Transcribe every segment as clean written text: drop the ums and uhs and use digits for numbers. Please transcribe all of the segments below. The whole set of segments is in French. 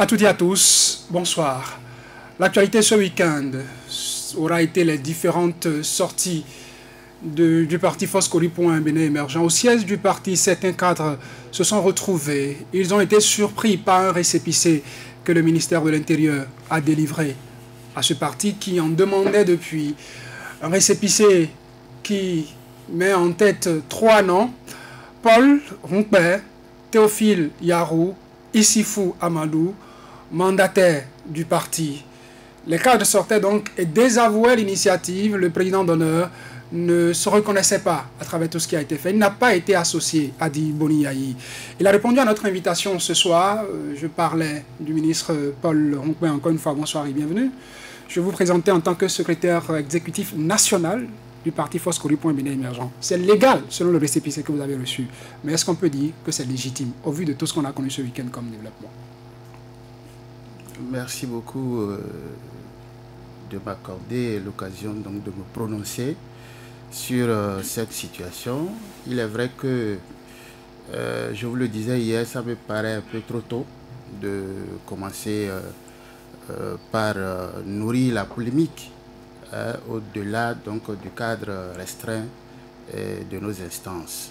À toutes et à tous, bonsoir. L'actualité ce week-end aura été les différentes sorties du parti Foscoli pour un Bénin émergent. Au siège du parti, certains cadres se sont retrouvés. Ils ont été surpris par un récépissé que le ministère de l'Intérieur a délivré à ce parti qui en demandait depuis. Un récépissé qui met en tête 3 noms: Paul Rompé, Théophile Yarou, Issifou Amadou, mandataire du parti. Les cadres sortaient donc et désavouaient l'initiative. Le président d'honneur ne se reconnaissait pas à travers tout ce qui a été fait. Il n'a pas été associé à Di Boni Yayi. Il a répondu à notre invitation ce soir. Je parlais du ministre Paul Rompé. Encore une fois, bonsoir et bienvenue. Je vous présentais en tant que secrétaire exécutif national du parti Foscoli pour un Bénin émergent. C'est légal selon le récépissé que vous avez reçu. Mais est-ce qu'on peut dire que c'est légitime au vu de tout ce qu'on a connu ce week-end comme développement? Merci beaucoup de m'accorder l'occasion donc de me prononcer sur cette situation. Il est vrai que, je vous le disais hier, ça me paraît un peu trop tôt de commencer par nourrir la polémique au-delà donc du cadre restreint de nos instances.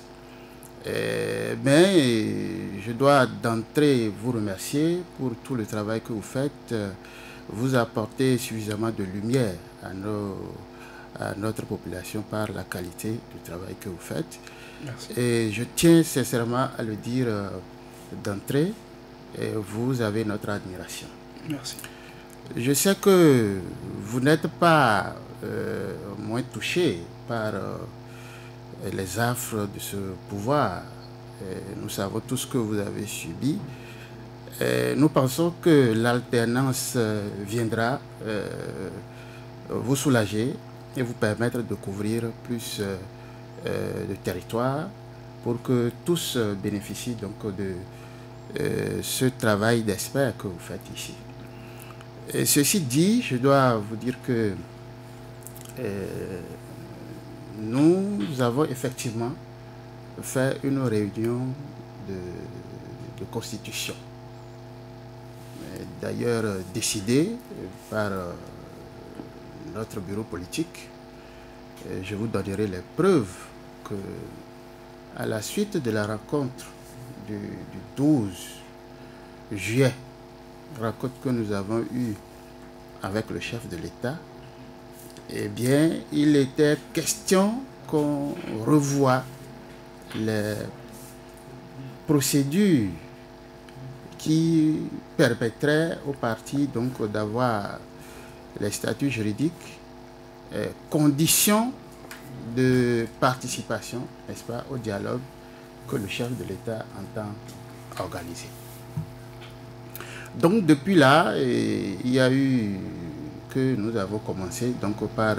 Mais je dois d'entrée vous remercier pour tout le travail que vous faites. Vous apportez suffisamment de lumière à notre population par la qualité du travail que vous faites. Merci. Et je tiens sincèrement à le dire d'entrée, vous avez notre admiration. Merci. Je sais que vous n'êtes pas moins touché par les affres de ce pouvoir. Nous savons tout ce que vous avez subi. Nous pensons que l'alternance viendra vous soulager et vous permettre de couvrir plus de territoire pour que tous bénéficient donc de ce travail d'expert que vous faites ici. Et ceci dit, je dois vous dire que nous avons effectivement fait une réunion de constitution. D'ailleurs décidée par notre bureau politique. Je vous donnerai les preuves que, à la suite de la rencontre du 12 juillet, rencontre que nous avons eue avec le chef de l'État, eh bien, il était question qu'on revoie les procédures qui permettraient au parti donc d'avoir les statuts juridiques, conditions de participation, n'est-ce pas, au dialogue que le chef de l'État entend organiser. Donc depuis là, il y a eu que nous avons commencé donc par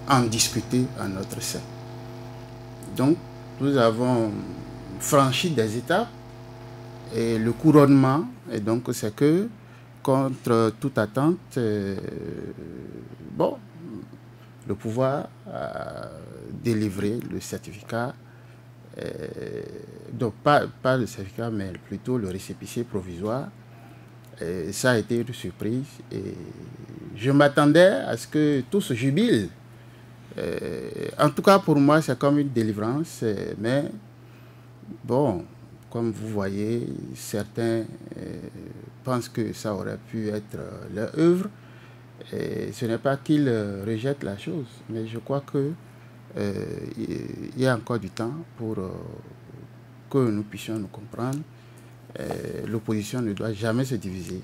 en discuter en notre sein. Donc nous avons franchi des étapes et le couronnement, et donc c'est que contre toute attente, bon, le pouvoir a délivré le certificat, donc pas le certificat mais plutôt le récépissé provisoire. Et ça a été une surprise et je m'attendais à ce que tout se jubile. En tout cas pour moi c'est comme une délivrance, mais bon, comme vous voyez, certains pensent que ça aurait pu être leur œuvre. Et ce n'est pas qu'ils rejettent la chose, mais je crois que il y a encore du temps pour que nous puissions nous comprendre. L'opposition ne doit jamais se diviser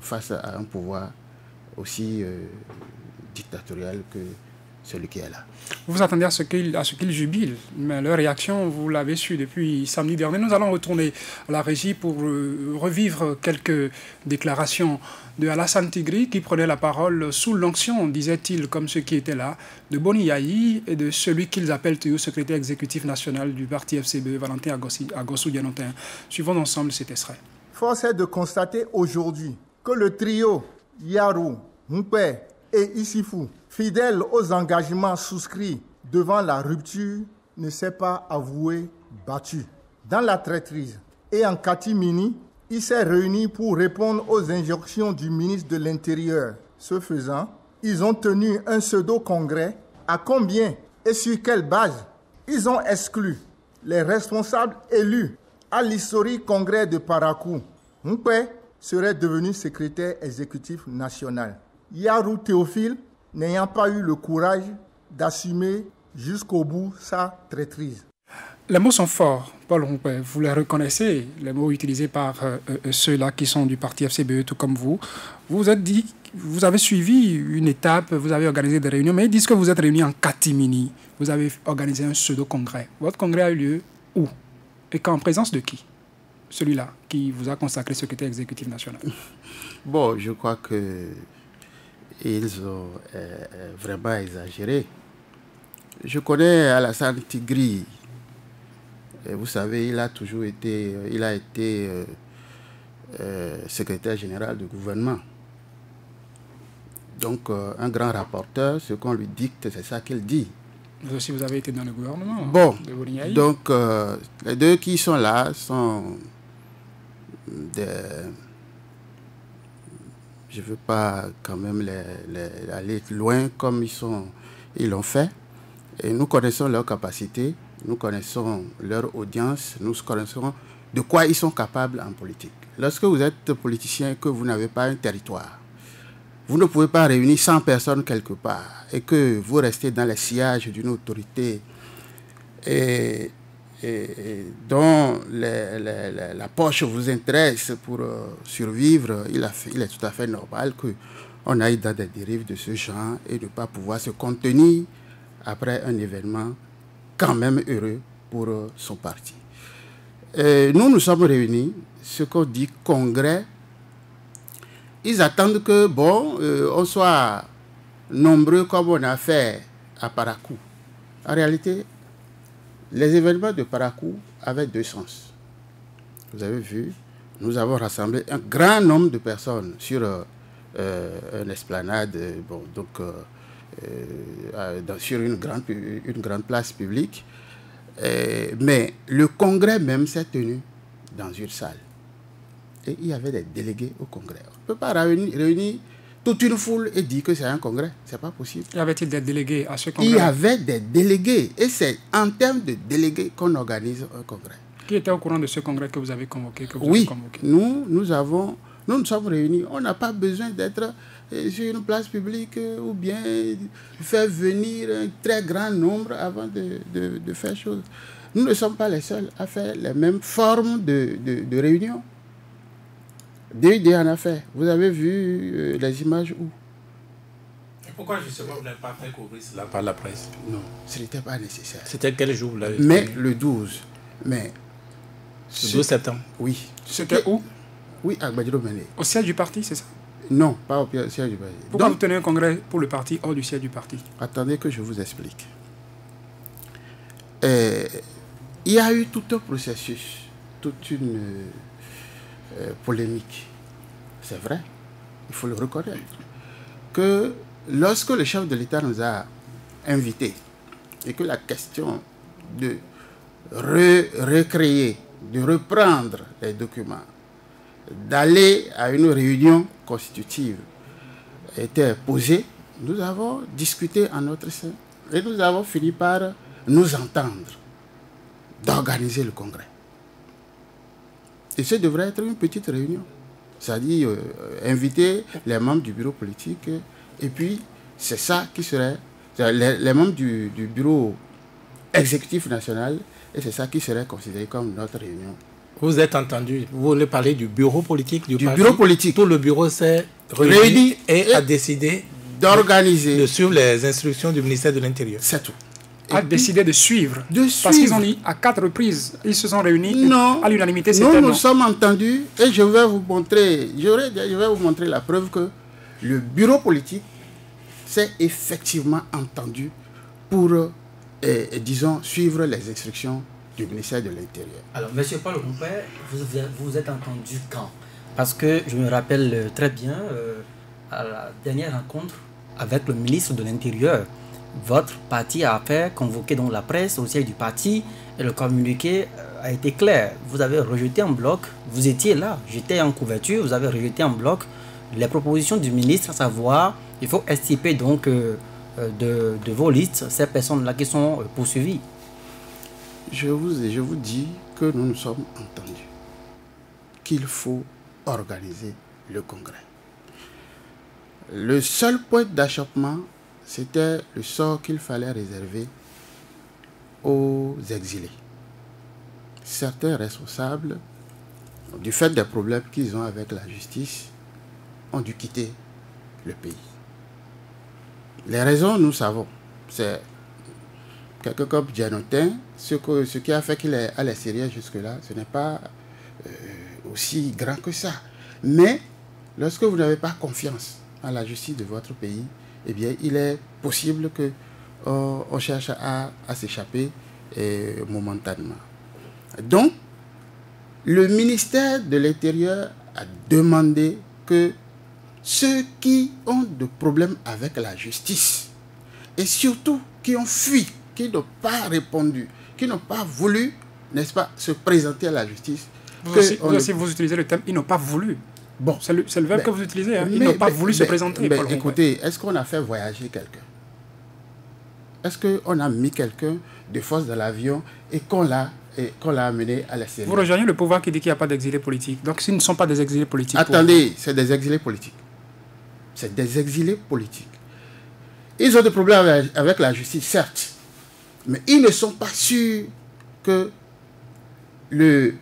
face à un pouvoir aussi dictatorial que celui qui est là. Vous vous attendez à ce qu'il jubile, mais leur réaction, vous l'avez su depuis samedi dernier. Nous allons retourner à la régie pour revivre quelques déclarations de Alassane Tigri qui prenait la parole sous l'onction, disait-il, comme ceux qui étaient là, de Boni Yayi et de celui qu'ils appellent toujours secrétaire exécutif national du parti FCB, Valentin Agossou-Dianotin. Suivons ensemble cet extrait. Force est de constater aujourd'hui que le trio Yarou, Mpé et Issifou, fidèle aux engagements souscrits devant la rupture, ne s'est pas avoué battu. Dans la traîtrise et en catimini, il s'est réuni pour répondre aux injonctions du ministre de l'Intérieur. Ce faisant, ils ont tenu un pseudo-congrès. À combien et sur quelle base? Ils ont exclu les responsables élus à l'historique congrès de Parakou. Moumpé serait devenu secrétaire exécutif national. Yarou Théophile, n'ayant pas eu le courage d'assumer jusqu'au bout sa traîtrise. Les mots sont forts, Paul Moumpé. Vous les reconnaissez, les mots utilisés par ceux-là qui sont du parti FCBE, tout comme vous. Vous vous êtes dit, vous avez suivi une étape, vous avez organisé des réunions, mais ils disent que vous êtes réunis en catimini. Vous avez organisé un pseudo-congrès. Votre congrès a eu lieu où? Et en présence de qui? Celui-là, qui vous a consacré secrétaire exécutif national. Bon, je crois qu'ils ont vraiment exagéré. Je connais Alassane Tigri. Et vous savez, il a toujours été, secrétaire général du gouvernement. Donc, un grand rapporteur, ce qu'on lui dicte, c'est ça qu'il dit. Vous aussi, vous avez été dans le gouvernement. Bon, donc, les deux qui sont là sont des... Je ne veux pas quand même aller loin comme ils l'ont fait. Et nous connaissons leurs capacités, nous connaissons leur audience, nous connaissons de quoi ils sont capables en politique. Lorsque vous êtes politicien et que vous n'avez pas un territoire, vous ne pouvez pas réunir 100 personnes quelque part et que vous restez dans le sillage d'une autorité et dont la poche vous intéresse pour survivre. Il est tout à fait normal qu'on aille dans des dérives de ce genre et ne pas pouvoir se contenir après un événement quand même heureux pour son parti. Nous sommes réunis, ce qu'on dit congrès. Ils attendent que, on soit nombreux comme on a fait à Parakou. En réalité, les événements de Parakou avaient deux sens. Vous avez vu, nous avons rassemblé un grand nombre de personnes sur une esplanade, sur une grande place publique. Mais le congrès même s'est tenu dans une salle. Et il y avait des délégués au congrès. On ne peut pas réunir toute une foule et dire que c'est un congrès. Ce n'est pas possible. Y avait-il des délégués à ce congrès? Il y avait des délégués. Et c'est en termes de délégués qu'on organise un congrès. Qui était au courant de ce congrès que vous avez convoqué? Nous nous sommes réunis. On n'a pas besoin d'être sur une place publique ou bien faire venir un très grand nombre avant de faire chose. Nous ne sommes pas les seuls à faire les mêmes formes de réunions. DUD en a fait. Vous avez vu les images où? Et pourquoi justement vous n'avez pas fait couvrir cela par la presse? Non, ce n'était pas nécessaire. C'était quel jour vous l'avez fait? Mais le 12. Mais le 12 septembre? Oui. C'était où? Oui, à Gbadjiro Mene. Au siège du parti, c'est ça? Non, pas au siège du parti. Pourquoi vous tenez un congrès pour le parti hors du siège du parti? Attendez que je vous explique. Il y a eu tout un processus, toute une polémique. C'est vrai, il faut le reconnaître. Que lorsque le chef de l'État nous a invités et que la question de recréer, de reprendre les documents, d'aller à une réunion constitutive était posée, nous avons discuté en notre sein et nous avons fini par nous entendre d'organiser le congrès. Et ce devrait être une petite réunion, c'est-à-dire inviter les membres du bureau politique et puis c'est ça qui serait les membres du bureau exécutif national et c'est ça qui serait considéré comme notre réunion. Vous êtes entendu, vous voulez parler du bureau politique du parti. Bureau politique. Tout le bureau s'est réuni et a décidé d'organiser, de suivre les instructions du ministère de l'Intérieur. C'est tout. A décidé de suivre. Parce qu'ils ont dit à 4 reprises, ils se sont réunis à l'unanimité. Nous nous sommes entendus et je vais vous montrer, la preuve que le bureau politique s'est effectivement entendu pour, disons, suivre les instructions du ministère de l'Intérieur. Alors, M. Paul Moumpé, vous êtes entendu quand? Parce que je me rappelle très bien à la dernière rencontre avec le ministre de l'Intérieur, votre parti a fait convoquer donc la presse au siège du parti et le communiqué a été clair. Vous avez rejeté en bloc, vous étiez là, j'étais en couverture, vous avez rejeté en bloc les propositions du ministre, à savoir, il faut extirper donc de vos listes ces personnes-là qui sont poursuivies. Je vous dis que nous nous sommes entendus qu'il faut organiser le congrès. Le seul point d'achoppement, c'était le sort qu'il fallait réserver aux exilés. Certains responsables, du fait des problèmes qu'ils ont avec la justice, ont dû quitter le pays. Les raisons, nous savons. C'est quelqu'un comme Dianotin, ce qui a fait qu'il est à l'extérieur jusque-là, ce n'est pas aussi grand que ça. Mais lorsque vous n'avez pas confiance à la justice de votre pays, eh bien, il est possible qu'on cherche à s'échapper momentanément. Donc, le ministère de l'Intérieur a demandé que ceux qui ont des problèmes avec la justice, et surtout qui ont fui, qui n'ont pas répondu, qui n'ont pas voulu, n'est-ce pas, se présenter à la justice. Vous utilisez le terme « ils n'ont pas voulu ». Bon, c'est le verbe que vous utilisez. Hein. Ils n'ont pas voulu se présenter. Écoutez, est-ce qu'on a fait voyager quelqu'un? Est-ce qu'on a mis quelqu'un de force dans l'avion et qu'on l'a amené à l'extérieur? Vous rejoignez le pouvoir qui dit qu'il n'y a pas d'exilés politiques. Donc, s'ils ne sont pas des exilés politiques... Attendez, c'est des exilés politiques. C'est des exilés politiques. Ils ont des problèmes avec la justice, certes. Mais ils ne sont pas sûrs que le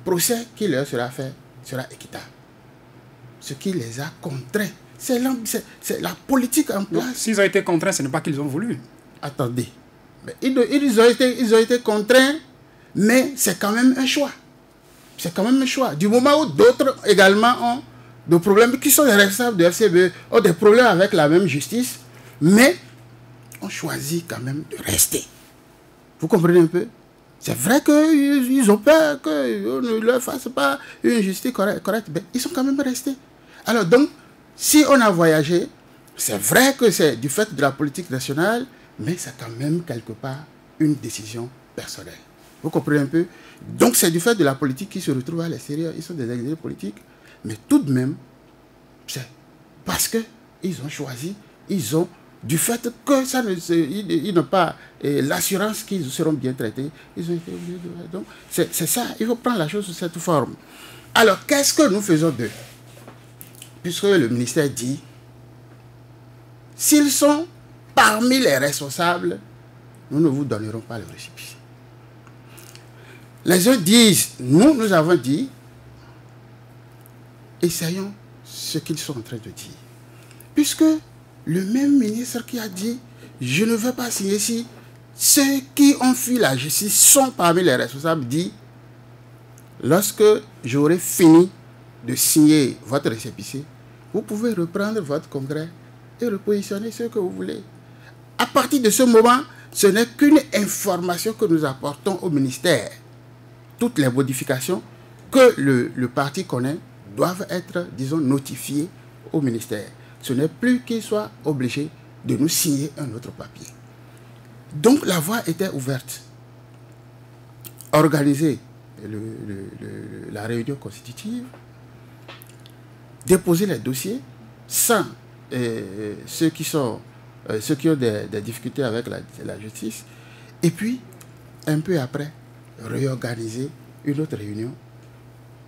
procès qui leur sera fait sera équitable. Ce qui les a contraints, c'est la politique en place. S'ils ont été contraints, ce n'est pas qu'ils ont voulu. Attendez. Mais ils ont été contraints, mais c'est quand même un choix. C'est quand même un choix. Du moment où d'autres également ont des problèmes, qui sont les responsables de FCBE, ont des problèmes avec la même justice, mais on choisit quand même de rester. Vous comprenez un peu? C'est vrai qu'ils ont peur qu'on ne leur fasse pas une justice correcte, mais ils sont quand même restés. Alors donc, si on a voyagé, c'est vrai que c'est du fait de la politique nationale, mais c'est quand même quelque part une décision personnelle. Vous comprenez un peu? Donc c'est du fait de la politique qui se retrouve à l'extérieur. Ils sont des exilés politiques, mais tout de même, c'est parce qu'ils ont choisi, ils ont, du fait que ils n'ont pas l'assurance qu'ils seront bien traités, ils ont été obligés de... Donc c'est ça, il faut prendre la chose sous cette forme. Alors qu'est-ce que nous faisons d'eux? Puisque le ministère dit, s'ils sont parmi les responsables, nous ne vous donnerons pas le récépissé. Les uns disent, nous avons dit, essayons ce qu'ils sont en train de dire. Puisque le même ministre qui a dit, je ne veux pas signer si ceux qui ont fui la justice sont parmi les responsables, dit, lorsque j'aurai fini de signer votre récépissé, vous pouvez reprendre votre congrès et repositionner ce que vous voulez. À partir de ce moment, ce n'est qu'une information que nous apportons au ministère. Toutes les modifications que le parti connaît doivent être, disons, notifiées au ministère. Ce n'est plus qu'il soit obligé de nous signer un autre papier. Donc la voie était ouverte. Organiser la réunion constitutive, déposer les dossiers sans ceux qui ont des difficultés avec la justice, et puis un peu après réorganiser une autre réunion.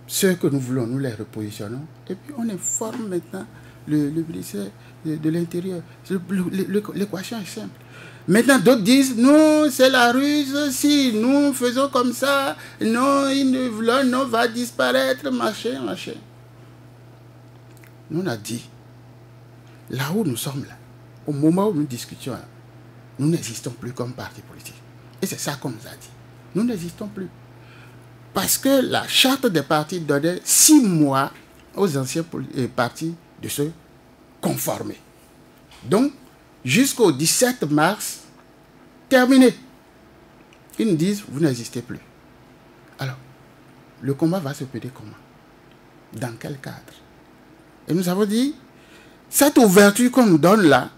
Ceux que nous voulons, nous les repositionnons, et puis on informe maintenant le ministère de l'Intérieur. L'équation est simple. Maintenant, d'autres disent, non, c'est la ruse, si nous faisons comme ça, non, non, va disparaître, machin. Nous, on a dit, là où nous sommes, là, au moment où nous discutions, là, nous n'existons plus comme parti politique. Et c'est ça qu'on nous a dit. Nous n'existons plus. Parce que la charte des partis donnait 6 mois aux anciens partis de se conformer. Donc, jusqu'au 17 mars, terminé. Ils nous disent, vous n'existez plus. Alors, le combat va se mener comment? Dans quel cadre? Et nous avons dit, cette ouverture qu'on nous donne là,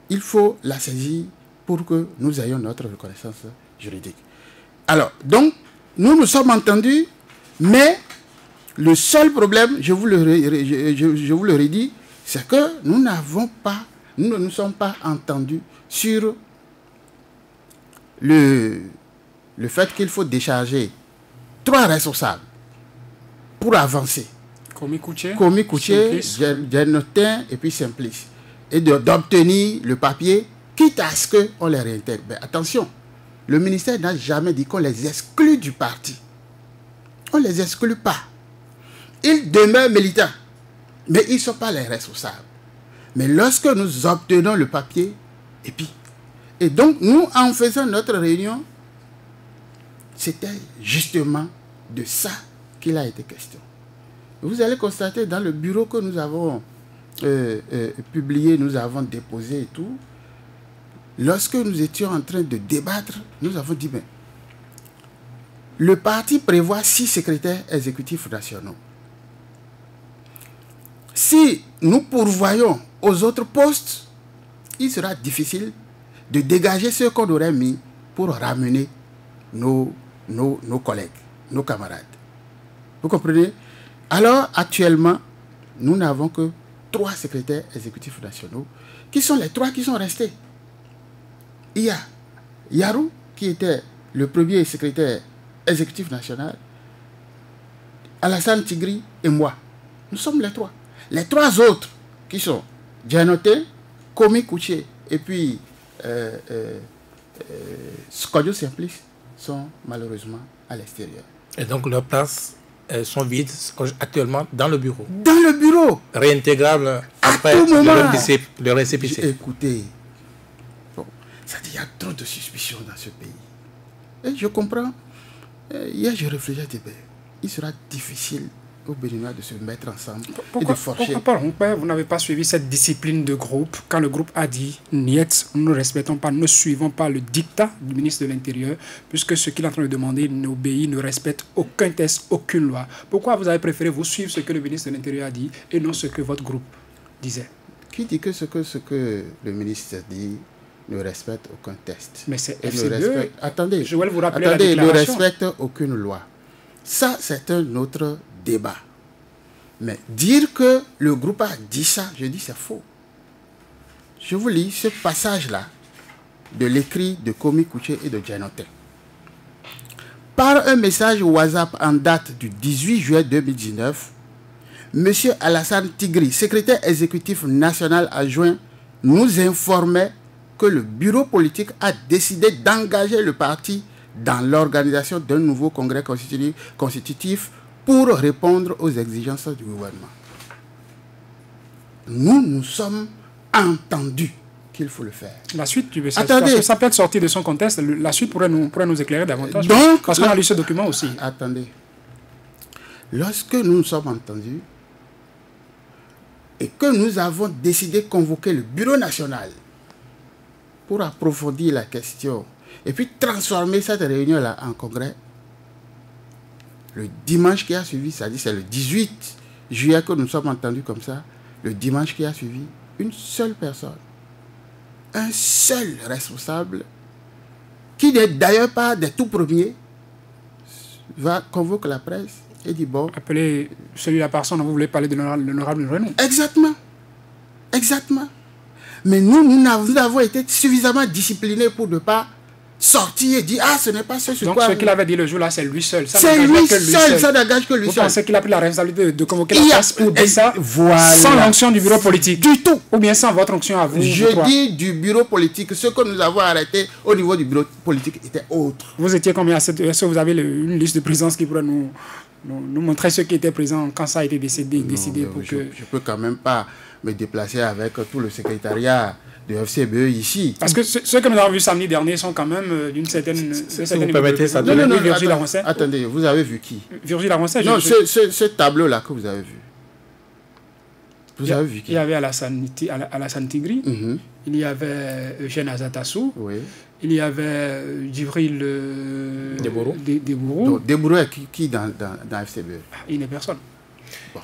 il faut la saisir pour que nous ayons notre reconnaissance juridique. Alors, donc, nous nous sommes entendus, mais le seul problème, je vous le redis, c'est que nous ne nous sommes pas entendus sur le fait qu'il faut décharger 3 responsables pour avancer. Komi Kouché, Djanotin et puis Simplice. Et d'obtenir le papier, quitte à ce qu'on les réintègre. Mais attention, le ministère n'a jamais dit qu'on les exclut du parti. On ne les exclut pas. Ils demeurent militants, mais ils ne sont pas les responsables. Mais lorsque nous obtenons le papier, et donc nous, en faisant notre réunion, c'était justement de ça qu'il a été question. Vous allez constater dans le bureau que nous avons publié, nous avons déposé et tout, lorsque nous étions en train de débattre, nous avons dit, mais le parti prévoit 6 secrétaires exécutifs nationaux. Si nous pourvoyons aux autres postes, il sera difficile de dégager ceux qu'on aurait mis pour ramener nos collègues, nos camarades. Vous comprenez? Alors, actuellement, nous n'avons que 3 secrétaires exécutifs nationaux, qui sont les 3 qui sont restés. Il y a Yarou, qui était le premier secrétaire exécutif national, Alassane Tigri et moi. Nous sommes les 3. Les 3 autres, qui sont Djanoté, Komi Kouché et puis Skodjo Simplice, sont malheureusement à l'extérieur. Et donc leurs places sont vides actuellement dans le bureau. Dans le bureau. Réintégrables après le récépissé. Écoutez, bon, ça dit, il y a trop de suspicions dans ce pays. Et je comprends. Hier, je réfléchis, il sera difficile aux Béninois de se mettre ensemble et de forger. Pourquoi vous n'avez pas suivi cette discipline de groupe quand le groupe a dit « Niet, nous ne respectons pas, ne suivons pas le dictat du ministre de l'Intérieur, puisque ce qu'il est en train de demander n'obéit, ne respecte aucun test, aucune loi. » Pourquoi vous avez préféré vous suivre ce que le ministre de l'Intérieur a dit et non ce que votre groupe disait? Qui dit que ce que le ministre dit ne respecte aucun test? Mais c'est FC2. Attendez, je vais vous rappeler la ne déclaration. respecte aucune loi. Ça, c'est un autre débat. Mais dire que le groupe a dit ça, je dis c'est faux. Je vous lis ce passage-là de l'écrit de Komi Kouché et de Djanotin. Par un message WhatsApp en date du 18 juillet 2019, M. Alassane Tigri, secrétaire exécutif national adjoint, nous informait que le bureau politique a décidé d'engager le parti dans l'organisation d'un nouveau congrès constitutif pour répondre aux exigences du gouvernement. Nous nous sommes entendus qu'il faut le faire. La suite du message, parce que ça peut être sorti de son contexte, la suite pourrait nous éclairer davantage. Donc, parce qu'on a lu ce document aussi. Attendez. Lorsque nous nous sommes entendus et que nous avons décidé de convoquer le bureau national pour approfondir la question et puis transformer cette réunion-là en congrès, le dimanche qui a suivi, c'est-à-dire c'est le 18 juillet que nous sommes entendus comme ça, le dimanche qui a suivi, une seule personne, un seul responsable, qui n'est d'ailleurs pas des tout premiers, va convoquer la presse et dit bon... Appelez celui-là personne dont vous voulez parler de l'honorable Renaud. Exactement. Exactement. Mais nous avons été suffisamment disciplinés pour ne pas sortir et dire ah ce n'est pas ce donc ce qu'il avait dit le jour-là c'est lui seul. C'est lui seul, ça n'engage que lui seul. Vous pensez qu'il a pris la responsabilité de convoquer la presse pour dire ça voilà. Sans l'onction du bureau politique? Du tout. Ou bien sans votre onction à vous? Je dis du bureau politique. Ce que nous avons arrêté au niveau du bureau politique était autre. Vous étiez combien? Est-ce que vous avez une liste de présence qui pourrait nous montrer ceux qui étaient présents quand ça a été décidé pour que... Je peux quand même pas me déplacer avec tout le secrétariat de FCBE ici. Parce que ceux que nous avons vus samedi dernier sont quand même d'une certaine... Si vous permettez ça. Non, attendez, vous avez vu qui? Virgile Laroncet. Non, ce tableau-là que vous avez vu. Vous avez vu qui? Il y avait Alassane Tigri, il y avait Eugène Azatassou, oui. Il y avait Djibril Debourou. Debourou est qui dans FCBE? Il n'est personne. Bon.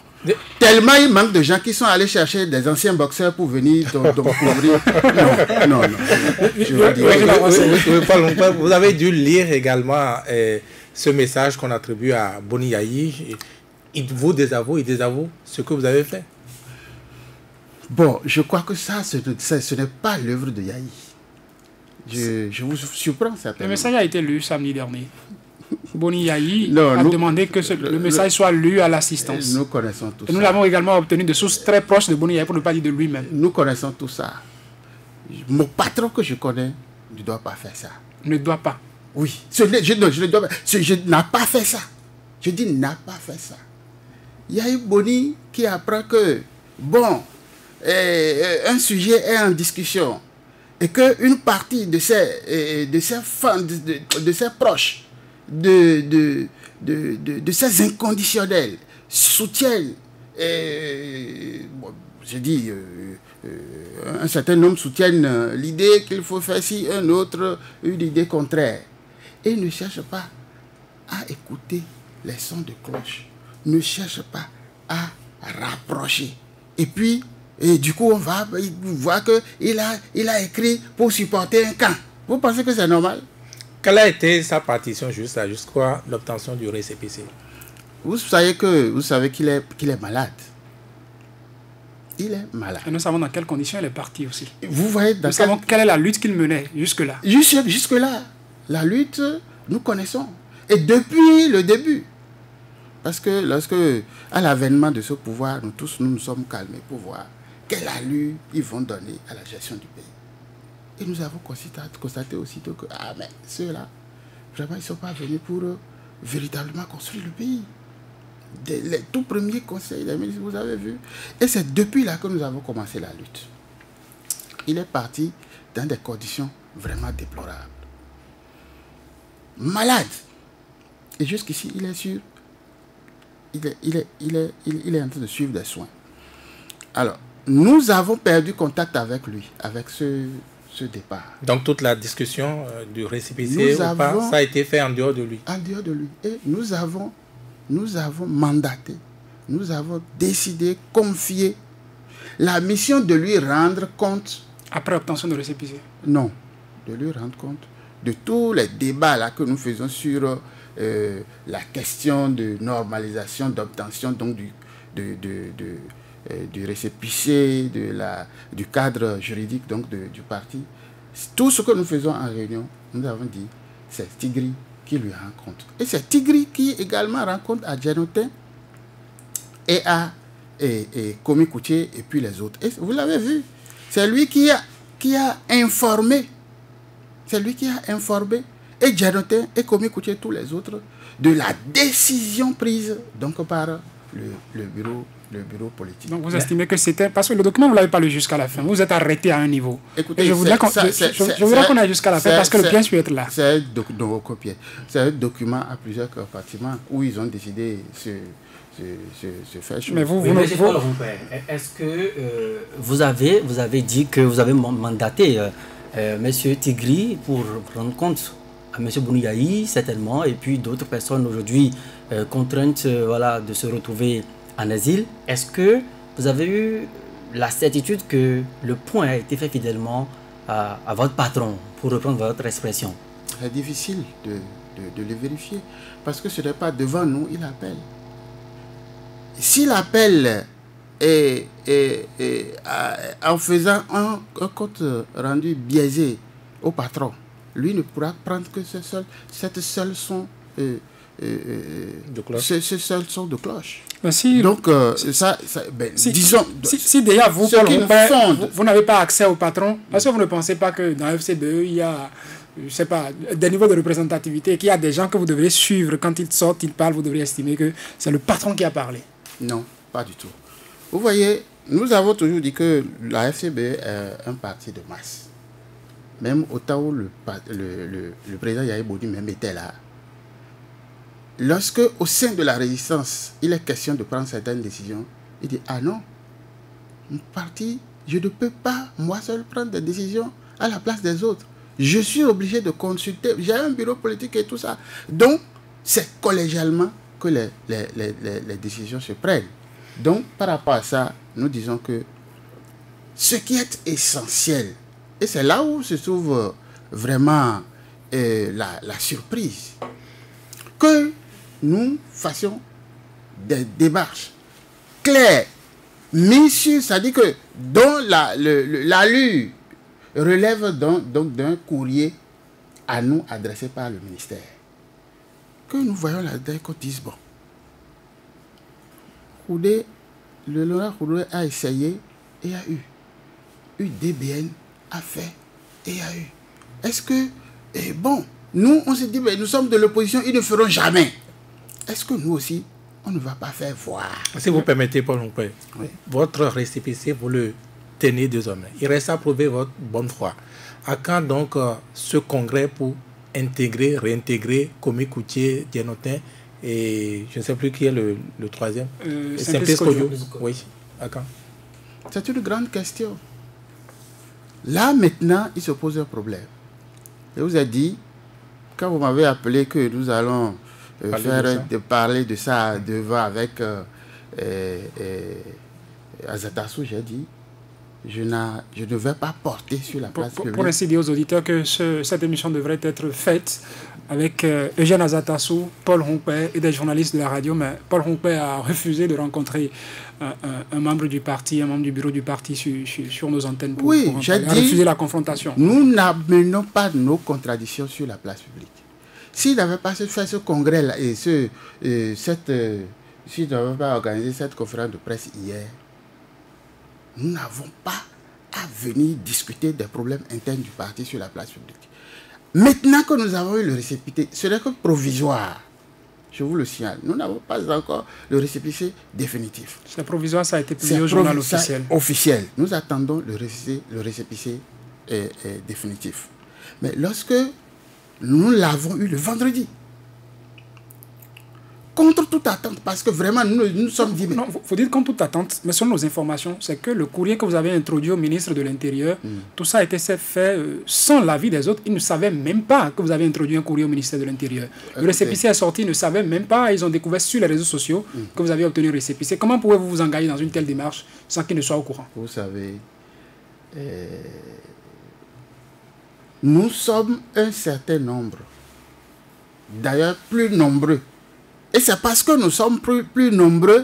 Tellement il manque de gens qui sont allés chercher des anciens boxeurs pour venir couvrir. Non. Vous avez dû lire également ce message qu'on attribue à Boni Yayi. Il vous désavoue, il désavoue ce que vous avez fait. Bon, je crois que ça, ce n'est pas l'œuvre de Yayi. Je vous surprends certainement. Le message a été lu samedi dernier. Boni Yayi a demandé que le message soit lu à l'assistance. Nous connaissons tout ça. Nous l'avons également obtenu de sources très proches de Boni Yayi, pour ne pas dire de lui-même. Nous connaissons tout ça. Mon patron que je connais ne doit pas faire ça. Ne doit pas. Oui. Je ne dois pas. Je n'a pas fait ça. Je dis n'a pas fait ça. Il y a eu Boni qui apprend que, bon, un sujet est en discussion et qu'une partie de ses fans, de ses proches, de ses inconditionnels soutiennent, je dis, un certain nombre soutiennent l'idée qu'il faut faire ci, un autre une idée contraire. Et ne cherche pas à écouter les sons de cloche, ne cherche pas à rapprocher. Et puis, du coup, on va voir qu'il a écrit pour supporter un camp. Vous pensez que c'est normal? Quelle a été sa partition jusqu'à l'obtention du récépissé? Vous savez qu'il est malade. Il est malade. Et nous savons dans quelles conditions il est parti aussi. Vous voyez, nous savons quelle est la lutte qu'il menait jusque-là. Jusque-là, la lutte, nous connaissons. Et depuis le début. Parce que lorsque, à l'avènement de ce pouvoir, nous sommes calmés pour voir quelle allure ils vont donner à la gestion du pays. Et nous avons constaté aussitôt que, mais ceux-là, vraiment, ils ne sont pas venus pour véritablement construire le pays. Les tout premiers conseils des ministres, vous avez vu. Et c'est depuis là que nous avons commencé la lutte. Il est parti dans des conditions vraiment déplorables. Malade. Et jusqu'ici, il est sûr. Il est en train de suivre des soins. Alors, nous avons perdu contact avec lui, avec ce départ. Donc, toute la discussion du récépissé ou pas, ça a été fait en dehors de lui. En dehors de lui. Et nous avons mandaté, nous avons décidé, confié la mission de lui rendre compte. Après obtention de récépissé? Non, de lui rendre compte de tous les débats là que nous faisons sur la question de normalisation, d'obtention donc du récépissé, du cadre juridique donc du parti. Tout ce que nous faisons en réunion, nous avons dit, c'est Tigri qui lui rencontre. Et c'est Tigri qui également rencontre à Djanotin et à Komi Koutié et puis les autres. Et vous l'avez vu, c'est lui qui a informé. C'est lui qui a informé et Djanotin et Komi Koutié, tous les autres, de la décision prise donc par le bureau politique. Donc vous estimez que c'était... Parce que le document, vous ne l'avez pas lu jusqu'à la fin. Vous êtes arrêté à un niveau. Écoutez, et je voudrais qu'on aille jusqu'à la fin parce que le piège peut être là. C'est un document à plusieurs compartiments où ils ont décidé ce faire chose. Mais vous est-ce que vous avez dit que vous avez mandaté M. Tigri pour rendre compte à M. Boni Yayi, certainement, et puis d'autres personnes aujourd'hui contraintes de se retrouver en asile. Est-ce que vous avez eu la certitude que le point a été fait fidèlement à votre patron, pour reprendre votre expression? C'est difficile de le vérifier, parce que ce n'est pas devant nous, il appelle. S'il appelle en faisant un compte rendu biaisé au patron, lui ne pourra prendre que ce seul son de cloche. Donc, disons... Si déjà vous, Paul Rompin, vous n'avez pas accès au patron, parce que vous ne pensez pas que dans FCDE, il y a, je sais pas, des niveaux de représentativité, qu'il y a des gens que vous devriez suivre quand ils sortent, ils parlent, vous devriez estimer que c'est le patron qui a parlé? Non, pas du tout. Vous voyez, nous avons toujours dit que la FCBE est un parti de masse. Même au temps où le président Yayi Boni même était là, lorsque au sein de la résistance, il est question de prendre certaines décisions, il dit, ah non, mon parti, je ne peux pas moi seul prendre des décisions à la place des autres. Je suis obligé de consulter, j'ai un bureau politique et tout ça. Donc, c'est collégialement que les décisions se prennent. Donc, par rapport à ça, nous disons que ce qui est essentiel, et c'est là où se trouve vraiment la surprise, que nous fassions des démarches claires, minutieuses, c'est-à-dire que dont l'allure relève donc d'un courrier à nous adressé par le ministère. Que nous voyons là-dedans qu'on dise, bon, le Laurent Koudé a essayé et a eu. UDBN a fait et a eu. Est-ce que, bon, nous, on se dit, mais nous sommes de l'opposition, ils ne feront jamais. Est-ce que nous aussi, on ne va pas faire voir? Si vous permettez, Paul Hongpè, oui. Votre récépissé, vous le tenez désormais. Il reste à prouver votre bonne foi. À quand donc ce congrès pour intégrer, réintégrer Komi Koutié, Dienotin et je ne sais plus qui est le troisième? Simplice Kodjo. Oui, à quand? C'est une grande question. Là, maintenant, il se pose un problème. Je vous ai dit, quand vous m'avez appelé que nous allons parler de ça devant avec Azatassou, j'ai dit, je ne vais pas porter sur la place publique. Pour ainsi dire aux auditeurs que cette émission devrait être faite avec Eugène Azatassou, Paul Hongpè et des journalistes de la radio, mais Paul Hongpè a refusé de rencontrer un membre du parti, un membre du bureau du parti sur nos antennes pour j'ai dit, refuser la confrontation. Nous n'amenons pas nos contradictions sur la place publique. S'il n'avait pas fait ce congrès-là et s'il n'avait pas organisé cette conférence de presse hier, nous n'avons pas à venir discuter des problèmes internes du parti sur la place publique. Maintenant que nous avons eu le récépissé, ce n'est que provisoire. Je vous le signale. Nous n'avons pas encore le récépissé définitif. C'est provisoire, ça a été publié au journal officiel. Nous attendons le récépissé définitif. Mais lorsque nous l'avons eu le vendredi, contre toute attente, parce que vraiment, nous sommes dit... Non, il faut dire contre toute attente, mais selon nos informations, c'est que le courrier que vous avez introduit au ministre de l'Intérieur, tout ça a été fait sans l'avis des autres. Ils ne savaient même pas que vous avez introduit un courrier au ministère de l'Intérieur. Le récépissé est sorti, ils ne savaient même pas. Ils ont découvert sur les réseaux sociaux que vous avez obtenu le récépissé. Comment pouvez-vous vous engager dans une telle démarche sans qu'ils ne soient au courant? Vous savez, nous sommes un certain nombre, d'ailleurs plus nombreux. Et c'est parce que nous sommes plus nombreux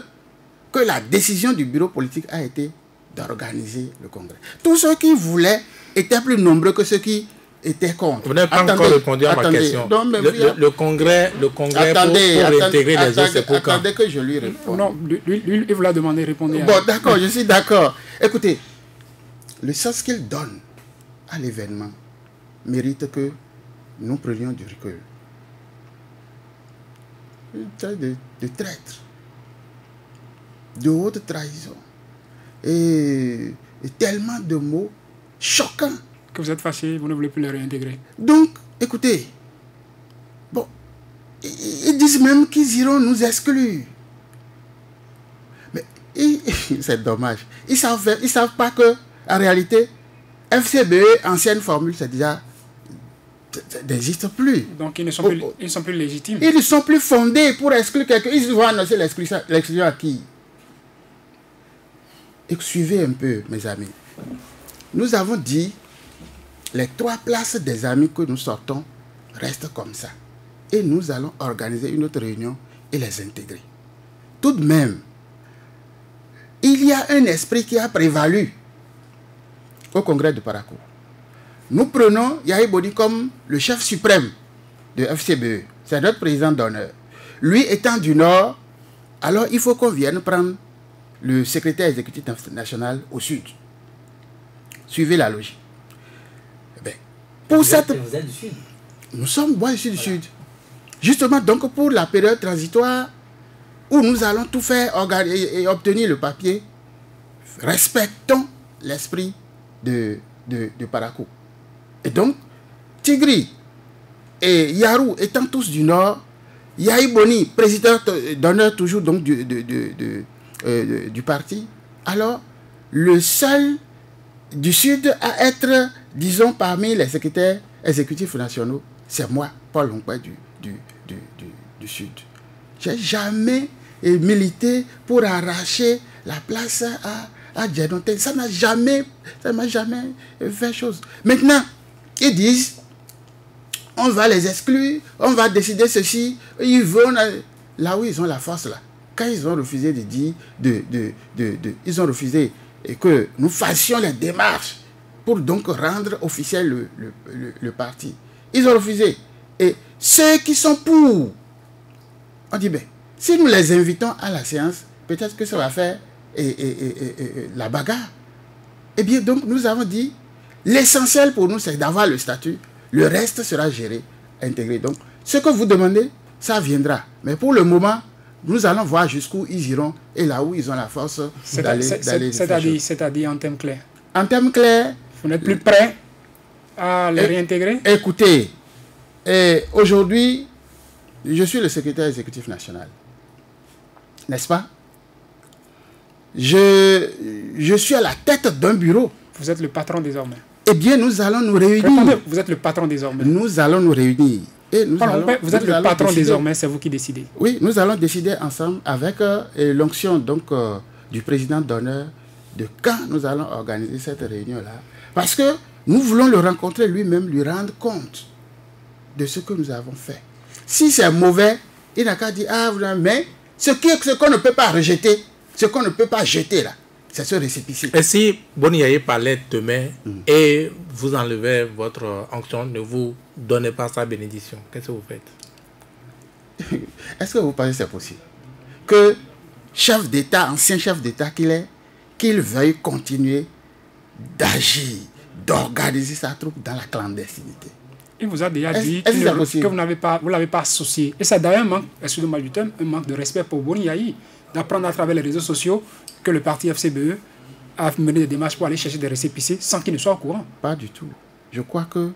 que la décision du bureau politique a été d'organiser le congrès. Tous ceux qui voulaient étaient plus nombreux que ceux qui étaient contre. Vous n'avez pas encore répondu à ma question. Non, mais le congrès pour intégrer les autres, c'est pour quand? Attendez que je lui réponde. Non, lui, il vous l'a demandé, répondez. Bon, d'accord, je suis d'accord. Écoutez, le sens qu'il donne à l'événement mérite que nous prenions du recul. Une traite de traître, de haute trahison et tellement de mots choquants. Que vous êtes fâché, vous ne voulez plus les réintégrer. Donc, écoutez, bon, ils disent même qu'ils iront nous exclure. Mais c'est dommage. Ils savent pas que, en réalité, FCBE, ancienne formule, c'est déjà... n'existe plus. Donc ils ne sont plus légitimes. Ils ne sont plus fondés pour exclure quelqu'un. Ils vont annoncer l'exclusion à qui? Et suivez un peu, mes amis. Nous avons dit, les 3 places des amis que nous sortons restent comme ça. Et nous allons organiser une autre réunion et les intégrer. Tout de même, il y a un esprit qui a prévalu au congrès de Parakou. Nous prenons Yahi Boni comme le chef suprême de FCBE. C'est notre président d'honneur. Lui étant du Nord, alors il faut qu'on vienne prendre le secrétaire exécutif national au Sud. Suivez la logique. Vous êtes du Sud? Nous sommes, moi je suis du Sud. Justement, donc pour la période transitoire où nous allons tout faire et obtenir le papier, respectons l'esprit de Parakou. Et donc, Tigri et Yarou étant tous du Nord, Yahi Boni, président d'honneur toujours donc du parti, alors le seul du Sud à être, disons, parmi les secrétaires exécutifs nationaux, c'est moi, Paul Hongpè du Sud. J'ai jamais milité pour arracher la place à Djenotin. Ça n'a jamais fait chose. Maintenant, ils disent, on va les exclure, on va décider ceci, ils vont là où ils ont la force là. Quand ils ont refusé de dire, ils ont refusé que nous fassions les démarches pour donc rendre officiel le parti. Ils ont refusé. Et ceux qui sont pour, on dit, ben, si nous les invitons à la séance, peut-être que ça va faire la bagarre. Eh bien, donc, nous avons dit, l'essentiel pour nous, c'est d'avoir le statut. Le reste sera géré, intégré. Donc, ce que vous demandez, ça viendra. Mais pour le moment, nous allons voir jusqu'où ils iront et là où ils ont la force d'aller. C'est-à-dire en termes clairs. En termes clairs. Vous n'êtes plus prêt à les réintégrer? Écoutez, aujourd'hui, je suis le secrétaire exécutif national. N'est-ce pas? Je suis à la tête d'un bureau. Vous êtes le patron désormais. Eh bien, nous allons nous réunir. Vous êtes le patron désormais. Nous allons nous réunir. Et vous êtes le patron désormais, c'est vous qui décidez. Oui, nous allons décider ensemble avec l'onction donc du président d'honneur de quand nous allons organiser cette réunion-là. Parce que nous voulons le rencontrer lui-même, lui rendre compte de ce que nous avons fait. Si c'est mauvais, il n'a qu'à dire, mais ce qu'on ne peut pas rejeter, ce qu'on ne peut pas jeter là, c'est ce récépissé. Et si Boni Yaye parlait demain et vous enlevez votre onction, ne vous donnez pas sa bénédiction, qu'est-ce que vous faites? Est-ce que vous pensez que c'est possible que chef d'État, ancien chef d'État qu'il est, qu'il veuille continuer d'agir, d'organiser sa troupe dans la clandestinité? Il vous a déjà dit que vous ne l'avez pas associé. Et c'est d'ailleurs un manque, excusez-moi du terme, un manque de respect pour Boni Yaye, d'apprendre à travers les réseaux sociaux que le parti FCBE a mené des démarches pour aller chercher des récépissés sans qu'il ne soit au courant. Pas du tout. Je crois que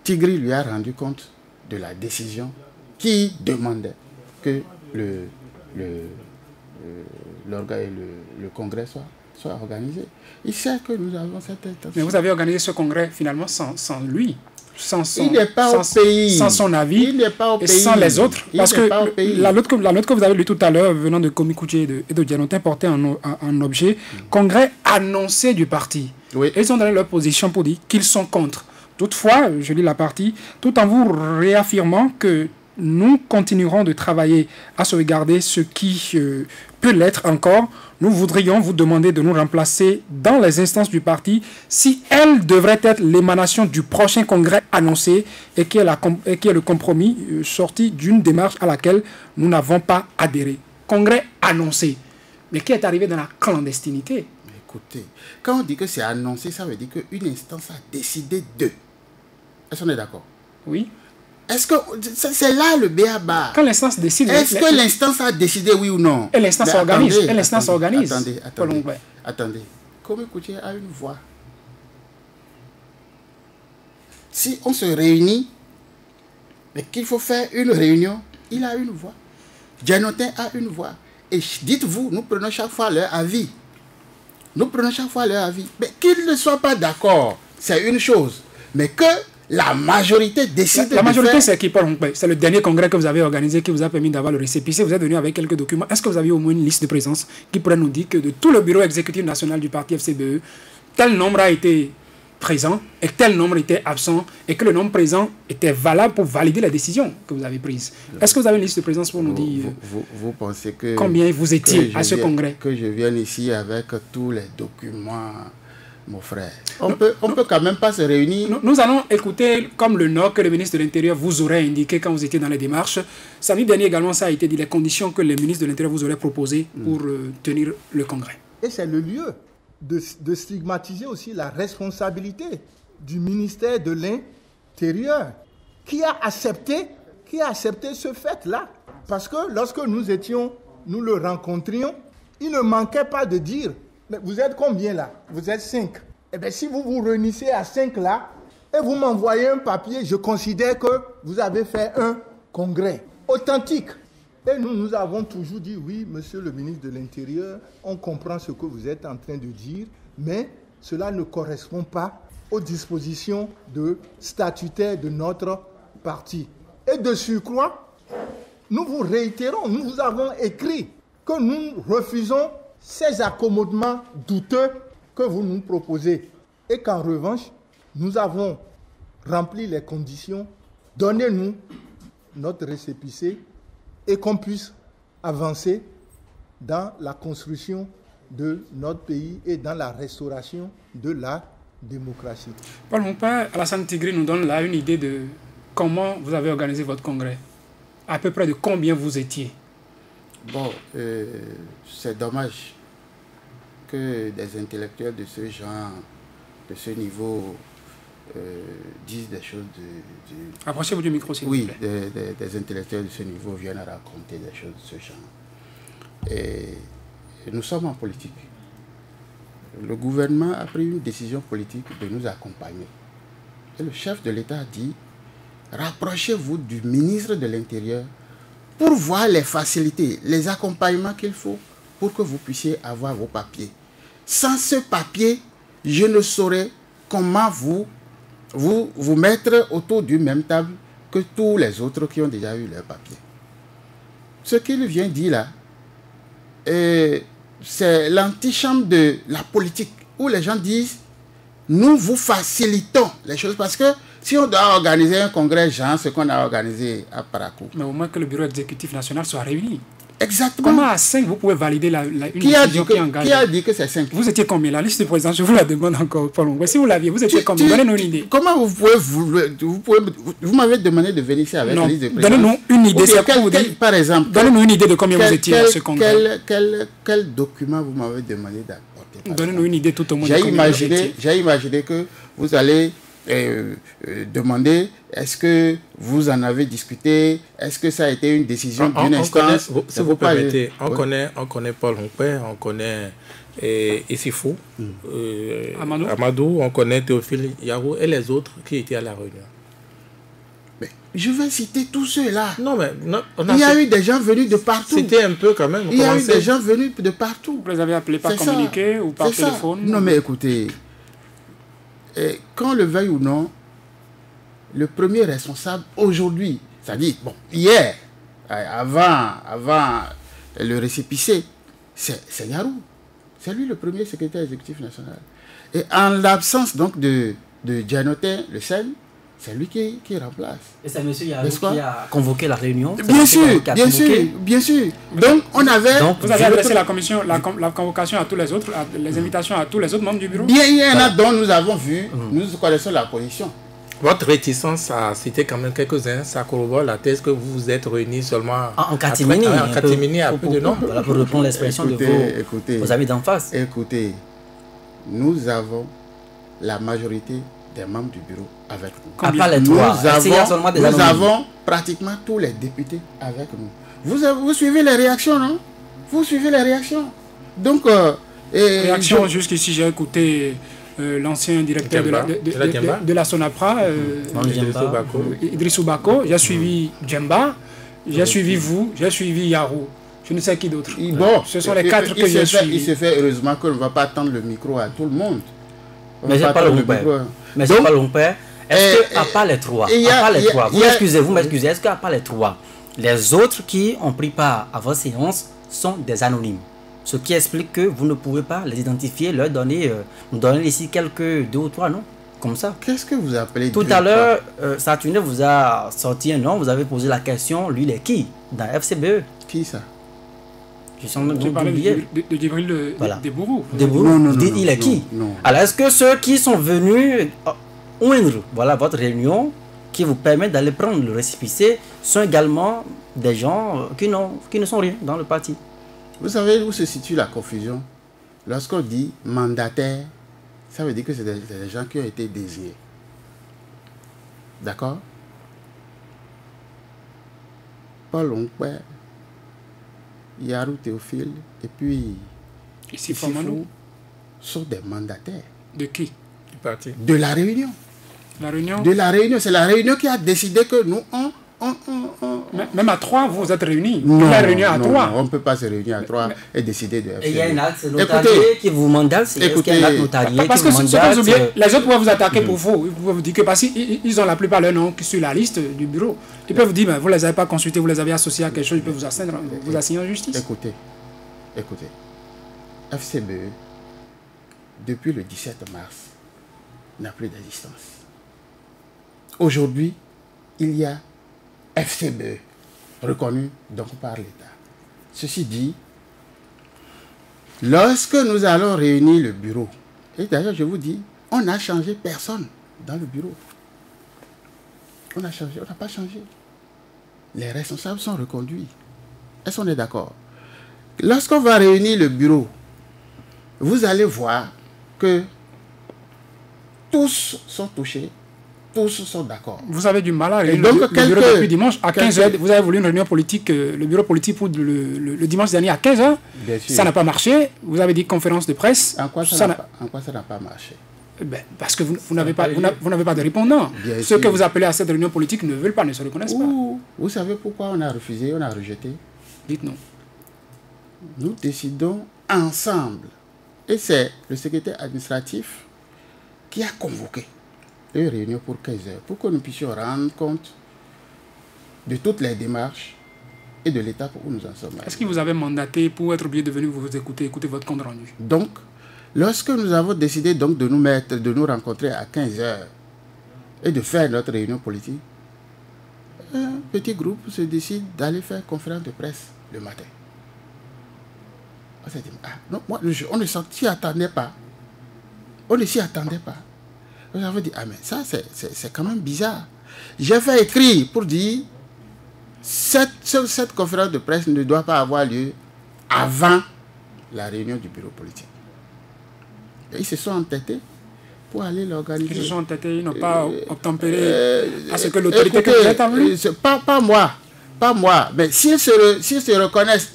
Tigri lui a rendu compte de la décision qui demandait que le congrès soit organisé. Il sait que nous avons cette intention. Mais vous avez organisé ce congrès finalement sans lui. Il n'est pas au pays. Sans son avis. Il n'est pas au pays. Et sans les autres. Parce que la note que vous avez lue tout à l'heure, venant de Komi Kouché et de Djenotin, portait un objet congrès annoncé du parti. Oui. Et ils ont donné leur position pour dire qu'ils sont contre. Toutefois, je lis la partie, tout en vous réaffirmant que nous continuerons de travailler à sauvegarder ce qui peut l'être encore. Nous voudrions vous demander de nous remplacer dans les instances du parti si elles devraient être l'émanation du prochain congrès annoncé et qui est le compromis sorti d'une démarche à laquelle nous n'avons pas adhéré. Congrès annoncé, mais qui est arrivé dans la clandestinité. Écoutez, quand on dit que c'est annoncé, ça veut dire qu'une instance a décidé de. Est-ce qu'on est d'accord? Oui. Est-ce que c'est là le béaba? Quand l'instance décide... Est-ce que l'instance a décidé oui ou non? Et l'instance s'organise. Et l'instance s'organise. Attendez. Komi Kouché a une voix. Si on se réunit, mais qu'il faut faire une réunion, il a une voix. Djenotin a une voix. Et dites-vous, nous prenons chaque fois leur avis. Mais qu'ils ne soient pas d'accord, c'est une chose. Mais que la majorité décide La majorité, c'est qui parle? C'est le dernier congrès que vous avez organisé qui vous a permis d'avoir le récépissé. Vous êtes venu avec quelques documents. Est-ce que vous avez au moins une liste de présence qui pourrait nous dire que de tout le bureau exécutif national du parti FCBE, tel nombre a été présent et tel nombre était absent et que le nombre présent était valable pour valider la décision que vous avez prise? Est-ce que vous avez une liste de présence pour nous dire vous pensez que combien vous étiez à ce congrès? Que je vienne ici avec tous les documents? Mon frère, on peut quand même pas se réunir. Nous allons écouter comme le Nord que le ministre de l'Intérieur vous aurait indiqué quand vous étiez dans les démarches. Samedi dernier également, ça a été dit, les conditions que le ministre de l'Intérieur vous aurait proposées pour tenir le congrès. Et c'est le lieu de stigmatiser aussi la responsabilité du ministère de l'Intérieur qui a accepté ce fait-là. Parce que lorsque nous le rencontrions, il ne manquait pas de dire: mais vous êtes combien là? Vous êtes 5. Eh bien, si vous vous réunissez à 5 là, et vous m'envoyez un papier, je considère que vous avez fait un congrès authentique. Et nous avons toujours dit: oui, monsieur le ministre de l'Intérieur, on comprend ce que vous êtes en train de dire, mais cela ne correspond pas aux dispositions statutaires de notre parti. Et de surcroît, nous vous réitérons, nous vous avons écrit que nous refusons ces accommodements douteux que vous nous proposez et qu'en revanche, nous avons rempli les conditions. Donnez-nous notre récépissé et qu'on puisse avancer dans la construction de notre pays et dans la restauration de la démocratie. Paul, mon père, Alassane Tigri nous donne là une idée de comment vous avez organisé votre congrès. À peu près de combien vous étiez? Bon, c'est dommage que des intellectuels de ce genre, de ce niveau, disent des choses Approchez-vous du micro, s'il vous oui, plaît. des intellectuels de ce niveau viennent à raconter des choses de ce genre. Et nous sommes en politique. Le gouvernement a pris une décision politique de nous accompagner. Et le chef de l'État a dit, rapprochez-vous du ministre de l'Intérieur pour voir les facilités, les accompagnements qu'il faut pour que vous puissiez avoir vos papiers. Sans ce papier, je ne saurais comment vous mettre autour d'une même table que tous les autres qui ont déjà eu leurs papiers. Ce qu'il vient dire là, c'est l'antichambre de la politique, où les gens disent, nous vous facilitons les choses, parce que si on doit organiser un congrès, genre ce qu'on a organisé à Parakou. Mais au moins que le bureau exécutif national soit réuni. Exactement. Comment à 5 vous pouvez valider une Qui a décision dit qui engage? qui a dit que c'est 5? Vous étiez combien? La liste du président, je vous la demande encore, Paul. Si vous l'aviez, vous étiez combien? Donnez-nous une idée. Comment vous m'avez demandé de venir ici avec la liste de président? Donnez-nous une idée. Par exemple, donnez-nous une idée de combien vous étiez à ce congrès. Quel document vous m'avez demandé d'apporter? Donnez-nous une idée tout au moins. J'ai imaginé que vous allez demander, est-ce que vous en avez discuté, est-ce que ça a été une décision d'une instance? Si vous permettez, on connaît Paul Rompé, on connaît Issifou, Amadou, on connaît Théophile Yarou et les autres qui étaient à la réunion. Mais je vais citer tous ceux-là. Non, mais il y a eu des gens venus de partout. C'était un peu quand même. Il y a eu des gens venus de partout. Vous les avez appelés par communiqué ou par téléphone? Non, mais écoutez, qu'on le veuille ou non, le premier responsable aujourd'hui, c'est-à-dire, bon, hier, avant le récépissé, c'est Yarou. C'est lui le premier secrétaire exécutif national. Et en l'absence donc de Dianotin Le Sen, c'est lui qui remplace. Et c'est M. Yarou qui a convoqué la réunion? Bien sûr. Donc, on avait... Donc, vous avez adressé la convocation à tous les autres, les invitations à tous les autres membres du bureau? Bien, il y en a dont nous avons vu, nous connaissons la position. Votre réticence à citer quand même quelques-uns, ça corrobore la thèse que vous vous êtes réunis seulement en catimini. En catimini, à peu de nom. Voilà, pour reprendre l'expression de vos amis d'en face. Écoutez, nous avons la majorité des membres du bureau avec nous. À part les trois, nous avons pratiquement tous les députés avec nous. Vous suivez les réactions, non? Vous suivez les réactions. Donc, réaction jusqu'ici, j'ai écouté l'ancien directeur de la SONAPRA, Idrissou Bako. J'ai suivi Djemba, j'ai suivi vous, j'ai suivi Yarou. Je ne sais qui d'autre. Bon, ce sont les 4 que j'ai suivis. Il se fait heureusement qu'on ne va pas tendre le micro à tout le monde. Mais c'est pas le père. Mais c'est pas le père. Est-ce qu'à part les trois, vous m'excusez, est-ce qu'à part les trois, les autres qui ont pris part à votre séance sont des anonymes? Ce qui explique que vous ne pouvez pas les identifier, leur donner, nous donner ici quelques 2 ou 3 noms, comme ça. Qu'est-ce que vous appelez? Tout à l'heure, Saturne vous a sorti un nom, vous avez posé la question, lui il est qui dans FCBE? Qui ça? Je suis en train d'oublier. De Djibril Debourou. Vous dites il est qui? Alors est-ce que ceux qui sont venus oindre votre réunion, qui vous permet d'aller prendre le récépissé, sont également des gens qui ne sont rien dans le parti? Vous savez où se situe la confusion? Lorsqu'on dit mandataire, ça veut dire que c'est des gens qui ont été désignés. D'accord? Paul Rompé, Yarou Théophile et puis Issifou sont des mandataires. De qui? Du parti. De la réunion. La réunion? De la réunion. C'est la réunion qui a décidé que nous, Même à 3, vous êtes réunis. Non, la réunion à 3. Non, on ne peut pas se réunir à 3 et décider de FCBE. Et il y a un acte notarié qui vous mandate. Parce que ce que vous oubliez, les autres peuvent vous attaquer pour vous. Ils peuvent vous dire que parce qu'ils ont la plupart de leurs noms sur la liste du bureau. Ils peuvent vous dire, vous ne les avez pas consultés, vous les avez associés à quelque chose, ils peuvent vous assigner en justice. Écoutez, Écoutez, FCBE, depuis le 17 mars, n'a plus d'existence. Aujourd'hui, il y a FCBE, reconnu donc par l'État. Ceci dit, lorsque nous allons réunir le bureau, et d'ailleurs je vous dis, on n'a changé personne dans le bureau. On n'a pas changé. Les responsables sont reconduits. Est-ce qu'on est d'accord? Lorsqu'on va réunir le bureau, vous allez voir que tous sont touchés, tous sont d'accord. Vous avez du mal à réunir le bureau depuis dimanche à 15h. Vous avez voulu une réunion politique, le bureau politique pour le dimanche dernier à 15h. Ça n'a pas marché. Vous avez dit conférence de presse. En quoi ça n'a pas marché? Parce que vous n'avez pas de répondant. Ceux que vous appelez à cette réunion politique ne veulent pas, ne se reconnaissent pas. Vous savez pourquoi on a refusé, on a rejeté? Dites-nous. Nous décidons ensemble. Et c'est le secrétaire administratif qui a convoqué une réunion pour 15 heures, pour que nous puissions rendre compte de toutes les démarches et de l'étape où nous en sommes. Est-ce qu'il vous avait mandaté pour être obligé de venir vous écouter votre compte rendu? Donc, lorsque nous avons décidé donc de nous rencontrer à 15 heures et de faire notre réunion politique, un petit groupe se décide d'aller faire conférence de presse le matin. On s'est dit, non, on ne s'y attendait pas. On ne s'y attendait pas. On avait dit, mais ça c'est quand même bizarre. J'ai fait écrire pour dire, cette conférence de presse ne doit pas avoir lieu avant la réunion du bureau politique. Et ils se sont entêtés pour aller l'organiser. Ils se sont entêtés, ils n'ont pas obtempéré à ce que l'autorité que vous êtes envie. Pas moi. Mais s'ils se reconnaissent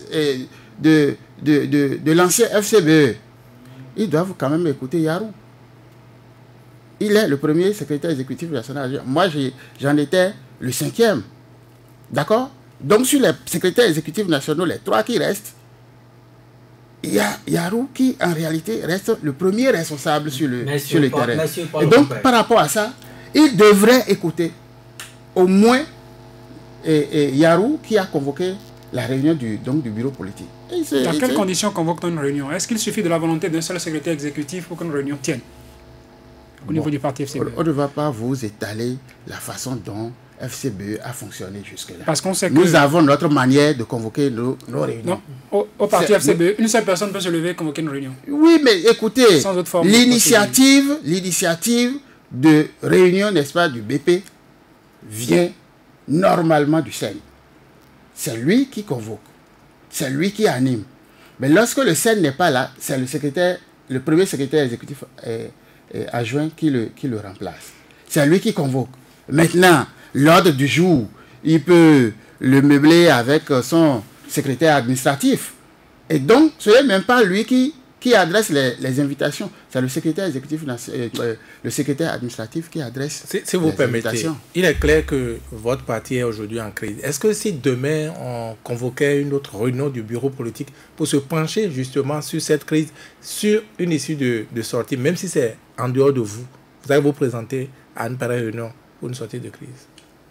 de l'ancien FCBE, ils doivent quand même écouter Yarou. Il est le premier secrétaire exécutif national. Moi, j'en étais le 5e. D'accord? Donc, sur les secrétaires exécutifs nationaux, les 3 qui restent, il y a Yarou qui, en réalité, reste le premier responsable sur le terrain. Et donc, par rapport à ça, il devrait écouter au moins Yarou qui a convoqué la réunion du bureau politique. Dans quelles conditions convoque-t-on une réunion? Est-ce qu'il suffit de la volonté d'un seul secrétaire exécutif pour qu'une réunion tienne au niveau du parti FCBE? On ne va pas vous étaler la façon dont FCBE a fonctionné jusque-là. Parce qu'on sait que nous avons notre manière de convoquer nos réunions. Non, au parti FCBE, une seule personne peut se lever et convoquer une réunion. Oui, mais écoutez, l'initiative de réunion, n'est-ce pas, du BP vient normalement du SEN. C'est lui qui convoque. C'est lui qui anime. Mais lorsque le SEN n'est pas là, c'est le premier secrétaire exécutif adjoint qui le remplace. C'est lui qui convoque. Maintenant, l'ordre du jour, il peut le meubler avec son secrétaire administratif. Et donc, ce n'est même pas lui qui adresse les invitations. C'est le secrétaire exécutif, le secrétaire administratif qui adresse si vous permettez, il est clair que votre parti est aujourd'hui en crise. Est-ce que si demain on convoquait une autre réunion du bureau politique pour se pencher justement sur cette crise, sur une issue de sortie, même si c'est en dehors de vous, vous allez vous présenter à une pareille réunion pour une sortie de crise?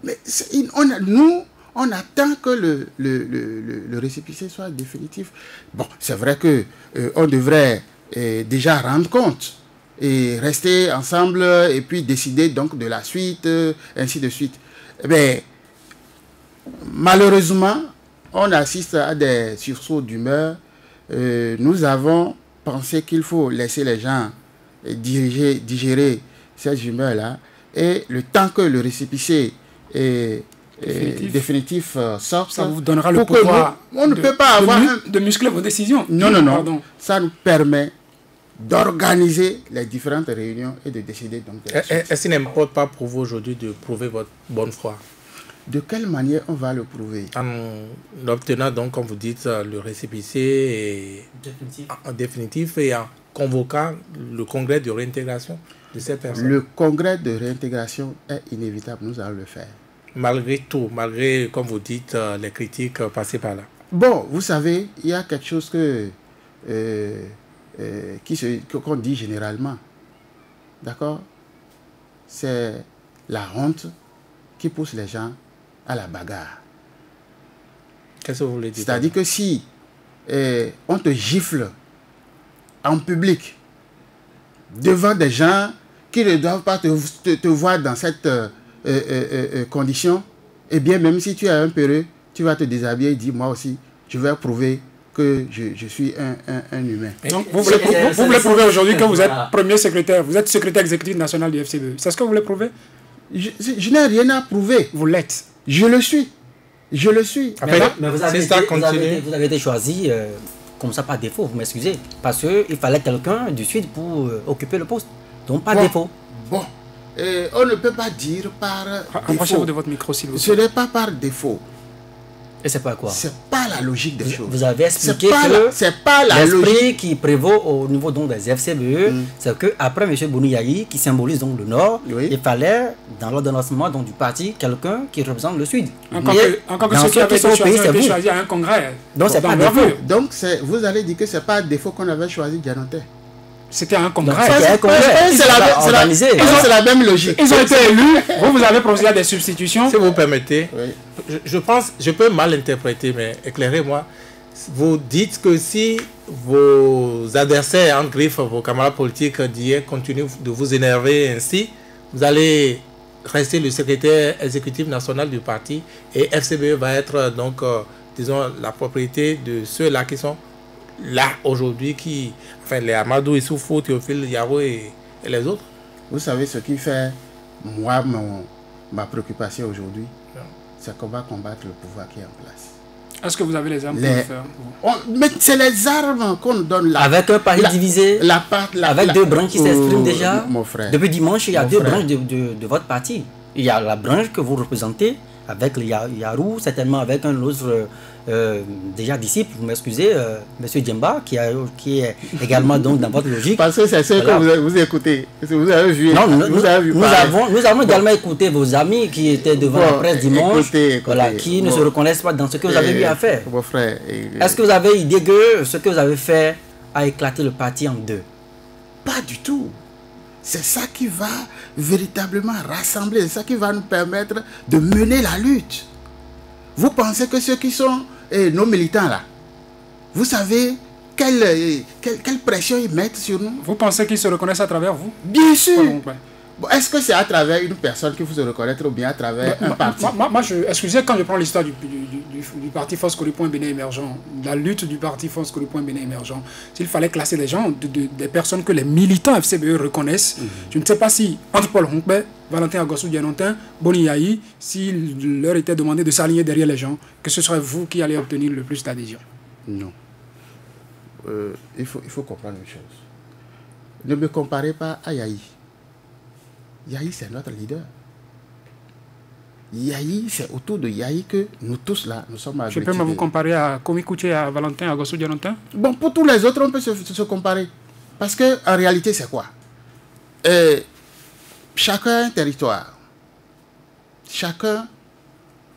Mais on attend que le récépissé soit définitif. Bon, c'est vrai que on devrait déjà rendre compte et rester ensemble et puis décider donc de la suite, ainsi de suite. Mais malheureusement, on assiste à des sursauts d'humeur. Nous avons pensé qu'il faut laisser les gens digérer ces humeurs-là, et le temps que le récépissé est définitif sorte, ça vous donnera le pouvoir on ne peut pas avoir de muscler vos décisions. Non. Pardon. Ça nous permet d'organiser les différentes réunions et de décider donc de la suite. Est-ce qu'il n'importe pas pour vous aujourd'hui de prouver votre bonne foi? De quelle manière on va le prouver? En obtenant donc, comme vous dites, le récépissé en définitif et en convoquant le congrès de réintégration de ces personnes. Le congrès de réintégration est inévitable, nous allons le faire. Malgré tout, malgré, comme vous dites, les critiques passées par là. Bon, vous savez, il y a quelque chose qu'on dit généralement. D'accord? C'est la honte qui pousse les gens à la bagarre. Qu'est-ce que vous voulez dire? C'est-à-dire que si on te gifle en public, devant des gens qui ne doivent pas te voir dans cette condition, eh bien, même si tu es un peureux, tu vas te déshabiller et dire, moi aussi, je vais prouver que je suis un humain. Donc, vous voulez prouver aujourd'hui que vous êtes premier secrétaire, vous êtes secrétaire exécutif national du FCBE. C'est ce que vous voulez prouver? Je n'ai rien à prouver. Vous l'êtes. Je le suis. Je le suis. Mais vous avez été choisi comme ça par défaut, vous m'excusez. Parce qu'il fallait quelqu'un du Sud pour occuper le poste. Donc par défaut. Bon. On ne peut pas dire par défaut. Approchez-vous de votre micro, s'il vous plaît. Ce n'est pas par défaut. Et c'est pas quoi? C'est pas la logique des choses. Vous avez expliqué que c'est pas la l'esprit qui prévaut au niveau donc des FCBE, c'est que après M. Bouniaï, qui symbolise donc le Nord, il fallait dans l'ordonnancement du parti quelqu'un qui représente le Sud. Encore que ceux qui avaient été choisis à un congrès. Donc c'est pas défaut. Donc vous allez dire que c'est pas défaut qu'on avait choisi Dianontin. C'était un congrès. C'est la même logique. Ils ont été élus. Vous avez procédé à des substitutions. Si vous permettez, je pense, je peux mal interpréter, mais éclairez-moi. Vous dites que si vos adversaires, en griffe, vos camarades politiques d'hier continuent de vous énerver ainsi, vous allez rester le secrétaire exécutif national du parti et FCBE va être donc, disons, la propriété de ceux-là qui sont là aujourd'hui, enfin les Amadou Issoufou, Théophile Yaro et les autres. Vous savez ce qui fait moi ma préoccupation aujourd'hui, c'est qu'on va combattre le pouvoir qui est en place. Est-ce que vous avez les armes pour le faire? Mais c'est les armes qu'on nous donne là. Avec un pari divisé, avec deux branches qui s'expriment déjà. Mon frère. Depuis dimanche, il y a deux branches de votre parti. Il y a la branche que vous représentez avec le Yarou, certainement avec un autre déjà disciple, vous m'excusez, M. Djemba, qui est également donc dans votre logique. Parce que c'est ce que vous écoutez. Vous avez vu. Non, nous avons également écouté vos amis qui étaient devant la presse dimanche, qui ne se reconnaissent pas dans ce que vous avez eu à faire. Mon frère. Est-ce que vous avez idée que ce que vous avez fait a éclaté le parti en deux? Pas du tout. C'est ça qui va véritablement rassembler, c'est ça qui va nous permettre de mener la lutte. Vous pensez que ceux qui sont nos militants là, vous savez quelle pression ils mettent sur nous? Vous pensez qu'ils se reconnaissent à travers vous? Bien sûr. Bon, est-ce que c'est à travers une personne qu'il faut se reconnaître ou bien à travers un parti? Excusez, quand je prends l'histoire du parti Force Colipoint Bénin Émergent, la lutte du parti Force Colipoint Bénin Émergent, s'il fallait classer des gens, des personnes que les militants FCBE reconnaissent, je ne sais pas si, entre Paul Honkbe, Valentin Agossou Dianontin, Boni Yahi, s'il leur était demandé de s'aligner derrière les gens, que ce serait vous qui allez obtenir le plus d'adhésion. Non. Il faut comprendre une chose. Ne me comparez pas à Yahi. Yahi, c'est notre leader. Yahi, c'est autour de Yahi que nous tous là, nous sommes agréés. Je peux même vous comparer à Komi Kouché et à Valentin Agossou Dianontin? Bon, pour tous les autres, on peut se comparer. Parce qu'en réalité, c'est quoi? Chacun a un territoire. Chacun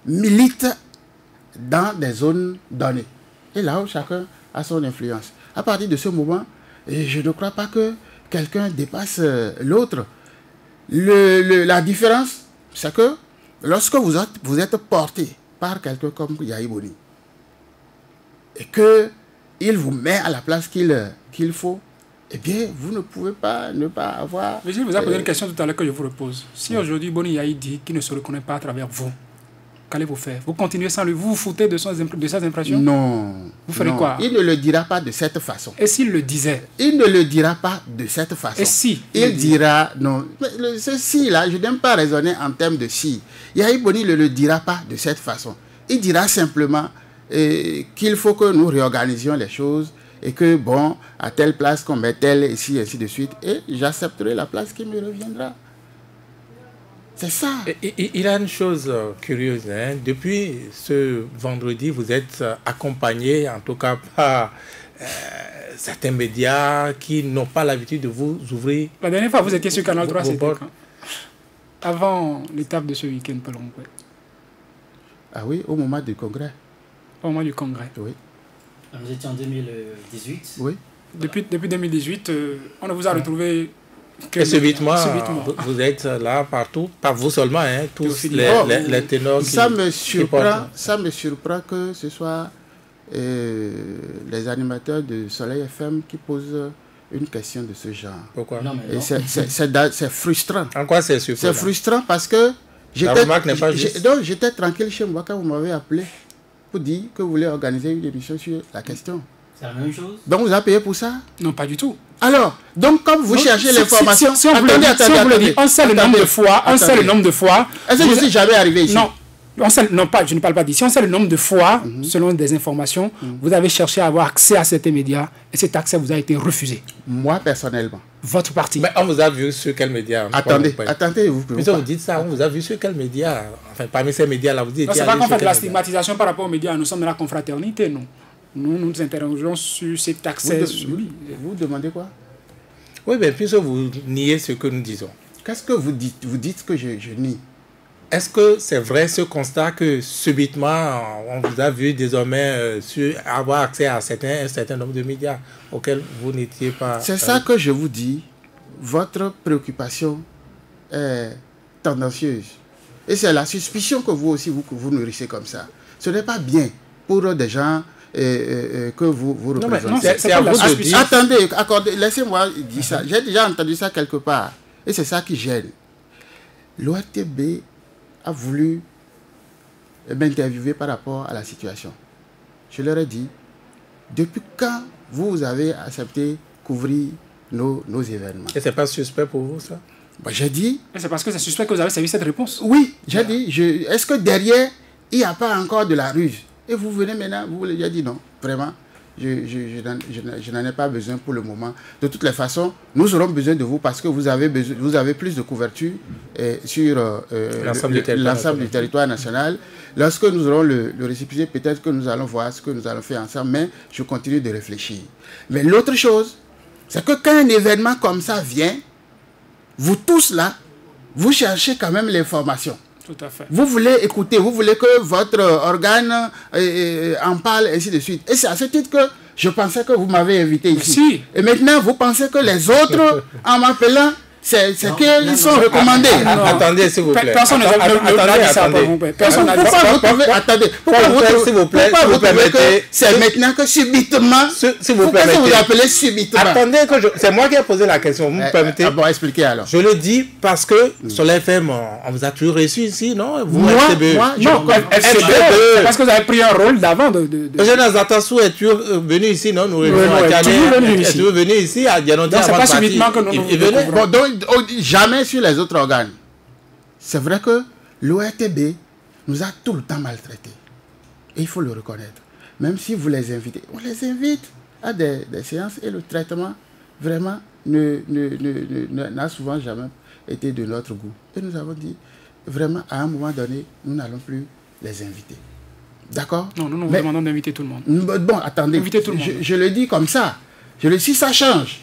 milite dans des zones données. Et là où chacun a son influence. À partir de ce moment, je ne crois pas que quelqu'un dépasse l'autre. La différence, c'est que lorsque vous êtes porté par quelqu'un comme Yahi Boni et qu'il vous met à la place qu'il faut, eh bien, vous ne pouvez pas ne pas avoir... Mais je vous ai posé une question tout à l'heure que je vous repose. Si aujourd'hui Boni Yahi dit qu'il ne se reconnaît pas à travers vous, qu'allez-vous faire? Vous continuez sans lui? Vous vous foutez de ses impressions? Non. Vous ferez quoi? Il ne le dira pas de cette façon. Et s'il le disait? Il ne le dira pas de cette façon. Et si? Il dira... Non. Ce si-là, je n'aime pas raisonner en termes de si. Yahi Boni ne le dira pas de cette façon. Il dira simplement qu'il faut que nous réorganisions les choses et que, bon, à telle place qu'on met telle, ici, ainsi de suite, et j'accepterai la place qui me reviendra. C'est ça. Il a une chose curieuse. Hein. Depuis ce vendredi, vous êtes accompagné, en tout cas par certains médias qui n'ont pas l'habitude de vous ouvrir. La dernière fois, vous étiez sur Canal 3, c'était quand? Avant l'étape de ce week-end, Paul Honkbe. Ah oui, au moment du congrès. Au moment du congrès. Oui. Nous étions en 2018. Oui. Depuis 2018, on ne vous a retrouvé que subitement. Vous êtes là partout, pas vous seulement, hein, tous les ténors ça me surprend que ce soit les animateurs de Soleil FM qui posent une question de ce genre. Pourquoi? Non, mais Et non. c'est frustrant. En quoi c'est surprenant? C'est frustrant parce que La remarque n'est pas juste. j'étais tranquille chez moi quand vous m'avez appelé pour dire que vous voulez organiser une émission sur la question. C'est la même chose. Donc vous avez payé pour ça? Non, pas du tout. Alors, donc comme vous Donc, cherchez l'information, si on vous le dit, on sait le nombre de fois, on sait le nombre de fois. Est-ce que je suis jamais arrivé ici? Non. Non, je ne parle pas d'ici. On sait le nombre de fois, selon des informations, vous avez cherché à avoir accès à certains médias et cet accès vous a été refusé. Moi, personnellement. Votre parti. Mais on vous a vu sur quel média? Attendez, vous Puisque vous dites ça, on vous a vu sur quel média? Enfin, parmi ces médias-là, vous dites... C'est pas qu'on fait de la stigmatisation par rapport aux médias. Nous sommes dans la confraternité, nous. Nous nous interrogeons sur cet accès. Vous demandez quoi? Oui, mais puisque vous niez ce que nous disons. Qu'est-ce que vous dites? Vous dites que je nie. Est-ce que c'est vrai ce constat que subitement, on vous a vu désormais avoir accès à un certain nombre de médias auxquels vous n'étiez pas... C'est ça que je vous dis. Votre préoccupation est tendancieuse. Et c'est la suspicion que vous aussi, vous nourrissez comme ça. Ce n'est pas bien pour des gens que vous représentez. C'est à vous de dire... Attendez, laissez-moi dire ça. J'ai déjà entendu ça quelque part. Et c'est ça qui gêne. L'ORTB a voulu m'interviewer par rapport à la situation. Je leur ai dit, depuis quand vous avez accepté couvrir nos événements? Et c'est pas suspect pour vous, ça? J'ai dit... C'est parce que c'est suspect que vous avez servi cette réponse. Oui, j'ai dit, est-ce que derrière, il n'y a pas encore de la ruse? Et vous venez maintenant, vous l'avez dit non, vraiment, je n'en ai pas besoin pour le moment. De toutes les façons, nous aurons besoin de vous parce que vous avez plus de couverture sur l'ensemble du territoire national. Lorsque nous aurons le récépissé, peut-être que nous allons voir ce que nous allons faire ensemble, mais je continue de réfléchir. Mais l'autre chose, c'est que quand un événement comme ça vient, vous tous là, vous cherchez quand même l'information. Tout à fait. Vous voulez écouter, vous voulez que votre organe en parle, ainsi de suite. Et c'est à ce titre que je pensais que vous m'avez invité ici. Si. Et maintenant, vous pensez que les autres, en m'appelant, c'est qu'ils sont recommandés. Attendez, s'il vous plaît. Personne n'a dit ça pour vous. Personne n'a dit ça. Attendez, pourquoi vous trouvez que c'est maintenant que subitement, s'il vous pourquoi permettez, vous appelez subitement? Attendez, c'est moi qui ai posé la question, vous me permettez? Bon, expliquez alors. Je le dis parce que sur l'FM, on vous a toujours reçu ici, non? Vous, Moi, FCBE. Non, FCBE, c'est parce que vous avez pris un rôle d'avant. Eugène Zatassou est toujours venu ici, non? Nous est toujours venu ici à Dianonté. C'est pas subitement que nous Il venait. Bon, donc, jamais sur les autres organes. C'est vrai que l'ORTB nous a tout le temps maltraités. Et il faut le reconnaître. Même si vous les invitez, on les invite à des séances et le traitement vraiment n'a souvent jamais été de notre goût. Et nous avons dit, vraiment, à un moment donné, nous n'allons plus les inviter. D'accord? Non, nous vous demandons d'inviter tout le monde. Bon, attendez, Invitez tout le monde. je le dis comme ça. Si ça change,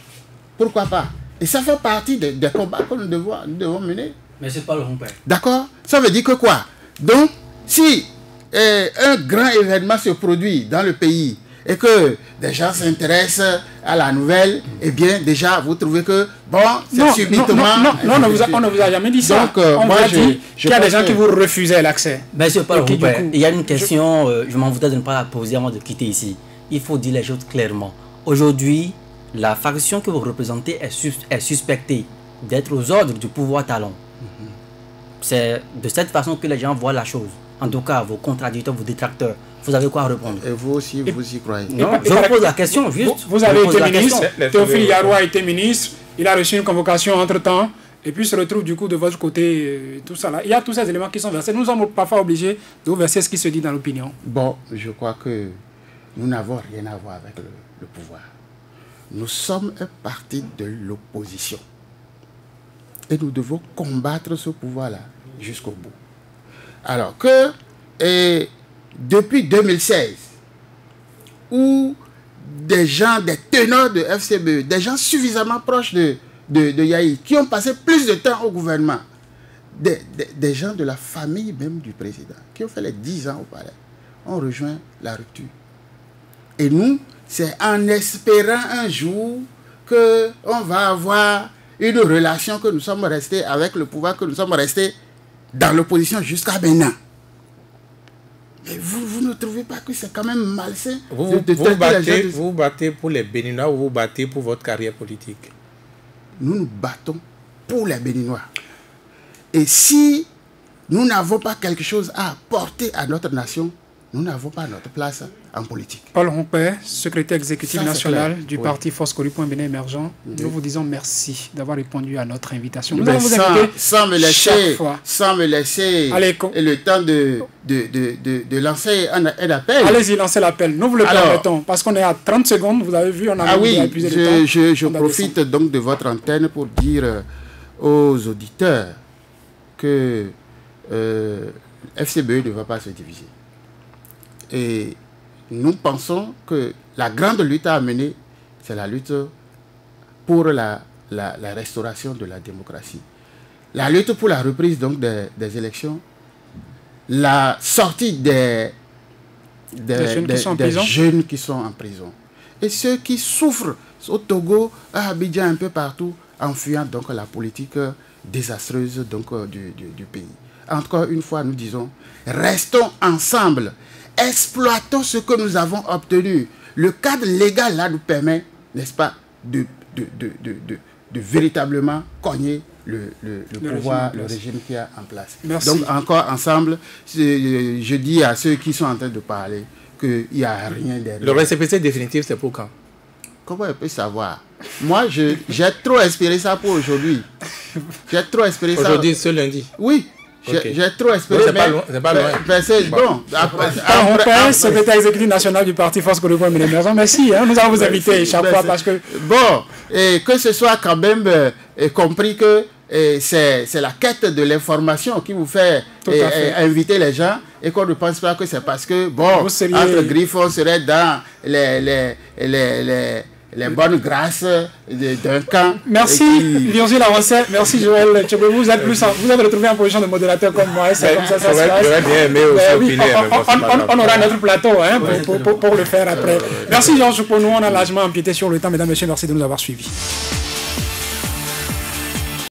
pourquoi pas? Et ça fait partie des combats que nous devons mener. Mais c'est pas le rond-point. D'accord? Ça veut dire que quoi? Donc, si un grand événement se produit dans le pays et que des gens s'intéressent à la nouvelle, eh bien, déjà, vous trouvez que, bon, c'est subitement... Non, on ne vous a jamais dit ça. Donc, on moi, vous a dit qu'il y a des gens qui vous refusaient l'accès. Mais c'est pas le rond-point. Il y a une question, je m'en voudrais de ne pas la poser avant de quitter ici. Il faut dire les choses clairement. Aujourd'hui, la faction que vous représentez est suspectée d'être aux ordres du pouvoir talon. C'est de cette façon que les gens voient la chose. En tout cas, vos contradicteurs, vos détracteurs, vous avez quoi répondre? Et vous aussi, vous y croyez? Non, je vous pose la question, juste. Vous avez été ministre, Théophile Yaroua a été ministre, il a reçu une convocation entre-temps, et puis se retrouve du coup de votre côté, tout ça là. Il y a tous ces éléments qui sont versés. Nous sommes parfois obligés de vous verser ce qui se dit dans l'opinion. Bon, je crois que nous n'avons rien à voir avec le pouvoir. Nous sommes un parti de l'opposition. Et nous devons combattre ce pouvoir-là jusqu'au bout. Alors que, depuis 2016, où des gens, des teneurs de FCBE, des gens suffisamment proches de Yahi, qui ont passé plus de temps au gouvernement, des gens de la famille même du président, qui ont fait les 10 ans au palais, ont rejoint la rupture. Et nous, c'est en espérant un jour qu'on va avoir une relation que nous sommes restés avec le pouvoir, que nous sommes restés dans l'opposition jusqu'à maintenant. Mais vous ne trouvez pas que c'est quand même malsain Vous vous battez pour les Béninois ou vous battez pour votre carrière politique? Nous nous battons pour les Béninois. Et si nous n'avons pas quelque chose à apporter à notre nation, nous n'avons pas notre place en politique. Paul Rompé, secrétaire exécutif national du parti Foscoli pour un Bénin émergent, nous vous disons merci d'avoir répondu à notre invitation. Nous allons vous inviter sans me laisser le temps de lancer un appel. Allez-y, lancez l'appel. Nous vous le permettons. Parce qu'on est à 30 secondes, vous avez vu, on a épuisé le temps. Je profite donc de votre antenne pour dire aux auditeurs que FCBE ne va pas se diviser. Et nous pensons que la grande lutte à mener, c'est la lutte pour la restauration de la démocratie. La lutte pour la reprise donc des élections, la sortie des jeunes qui sont en prison. Et ceux qui souffrent au Togo, à Abidjan, un peu partout, en fuyant donc la politique désastreuse donc, du pays. Encore une fois, nous disons, restons ensemble. Exploitons ce que nous avons obtenu. Le cadre légal là nous permet, n'est-ce pas, de véritablement cogner le pouvoir, le régime qui est en place. Merci. Donc encore ensemble, je dis à ceux qui sont en train de parler qu'il n'y a rien derrière. Le récépissé définitif, c'est pour quand? Comment on peut savoir? Moi, j'ai trop espéré ça pour aujourd'hui. J'ai trop espéré ça. Aujourd'hui, ce lundi? Oui. Okay. J'ai trop espéré. C'est pas loin. Bon. Secrétaire exécutif national du parti Foscoli pour un Bénin émergent. Merci. Nous allons vous inviter chaque fois parce que... Bon, et que ce soit quand même compris que c'est la quête de l'information qui vous fait inviter les gens et qu'on ne pense pas que c'est parce que, bon, entre griffes, on serait dans les bonnes grâces d'un camp. Merci Virgile Avancet, merci Joël. Vous êtes retrouvé en position de modérateur comme moi. C'est comme ça se passe. J'aurais bien aimé aussi opiner. On aura notre plateau pour le faire après. Merci Georges pour nous. On a largement empiété sur le temps. Mesdames et messieurs, merci de nous avoir suivis.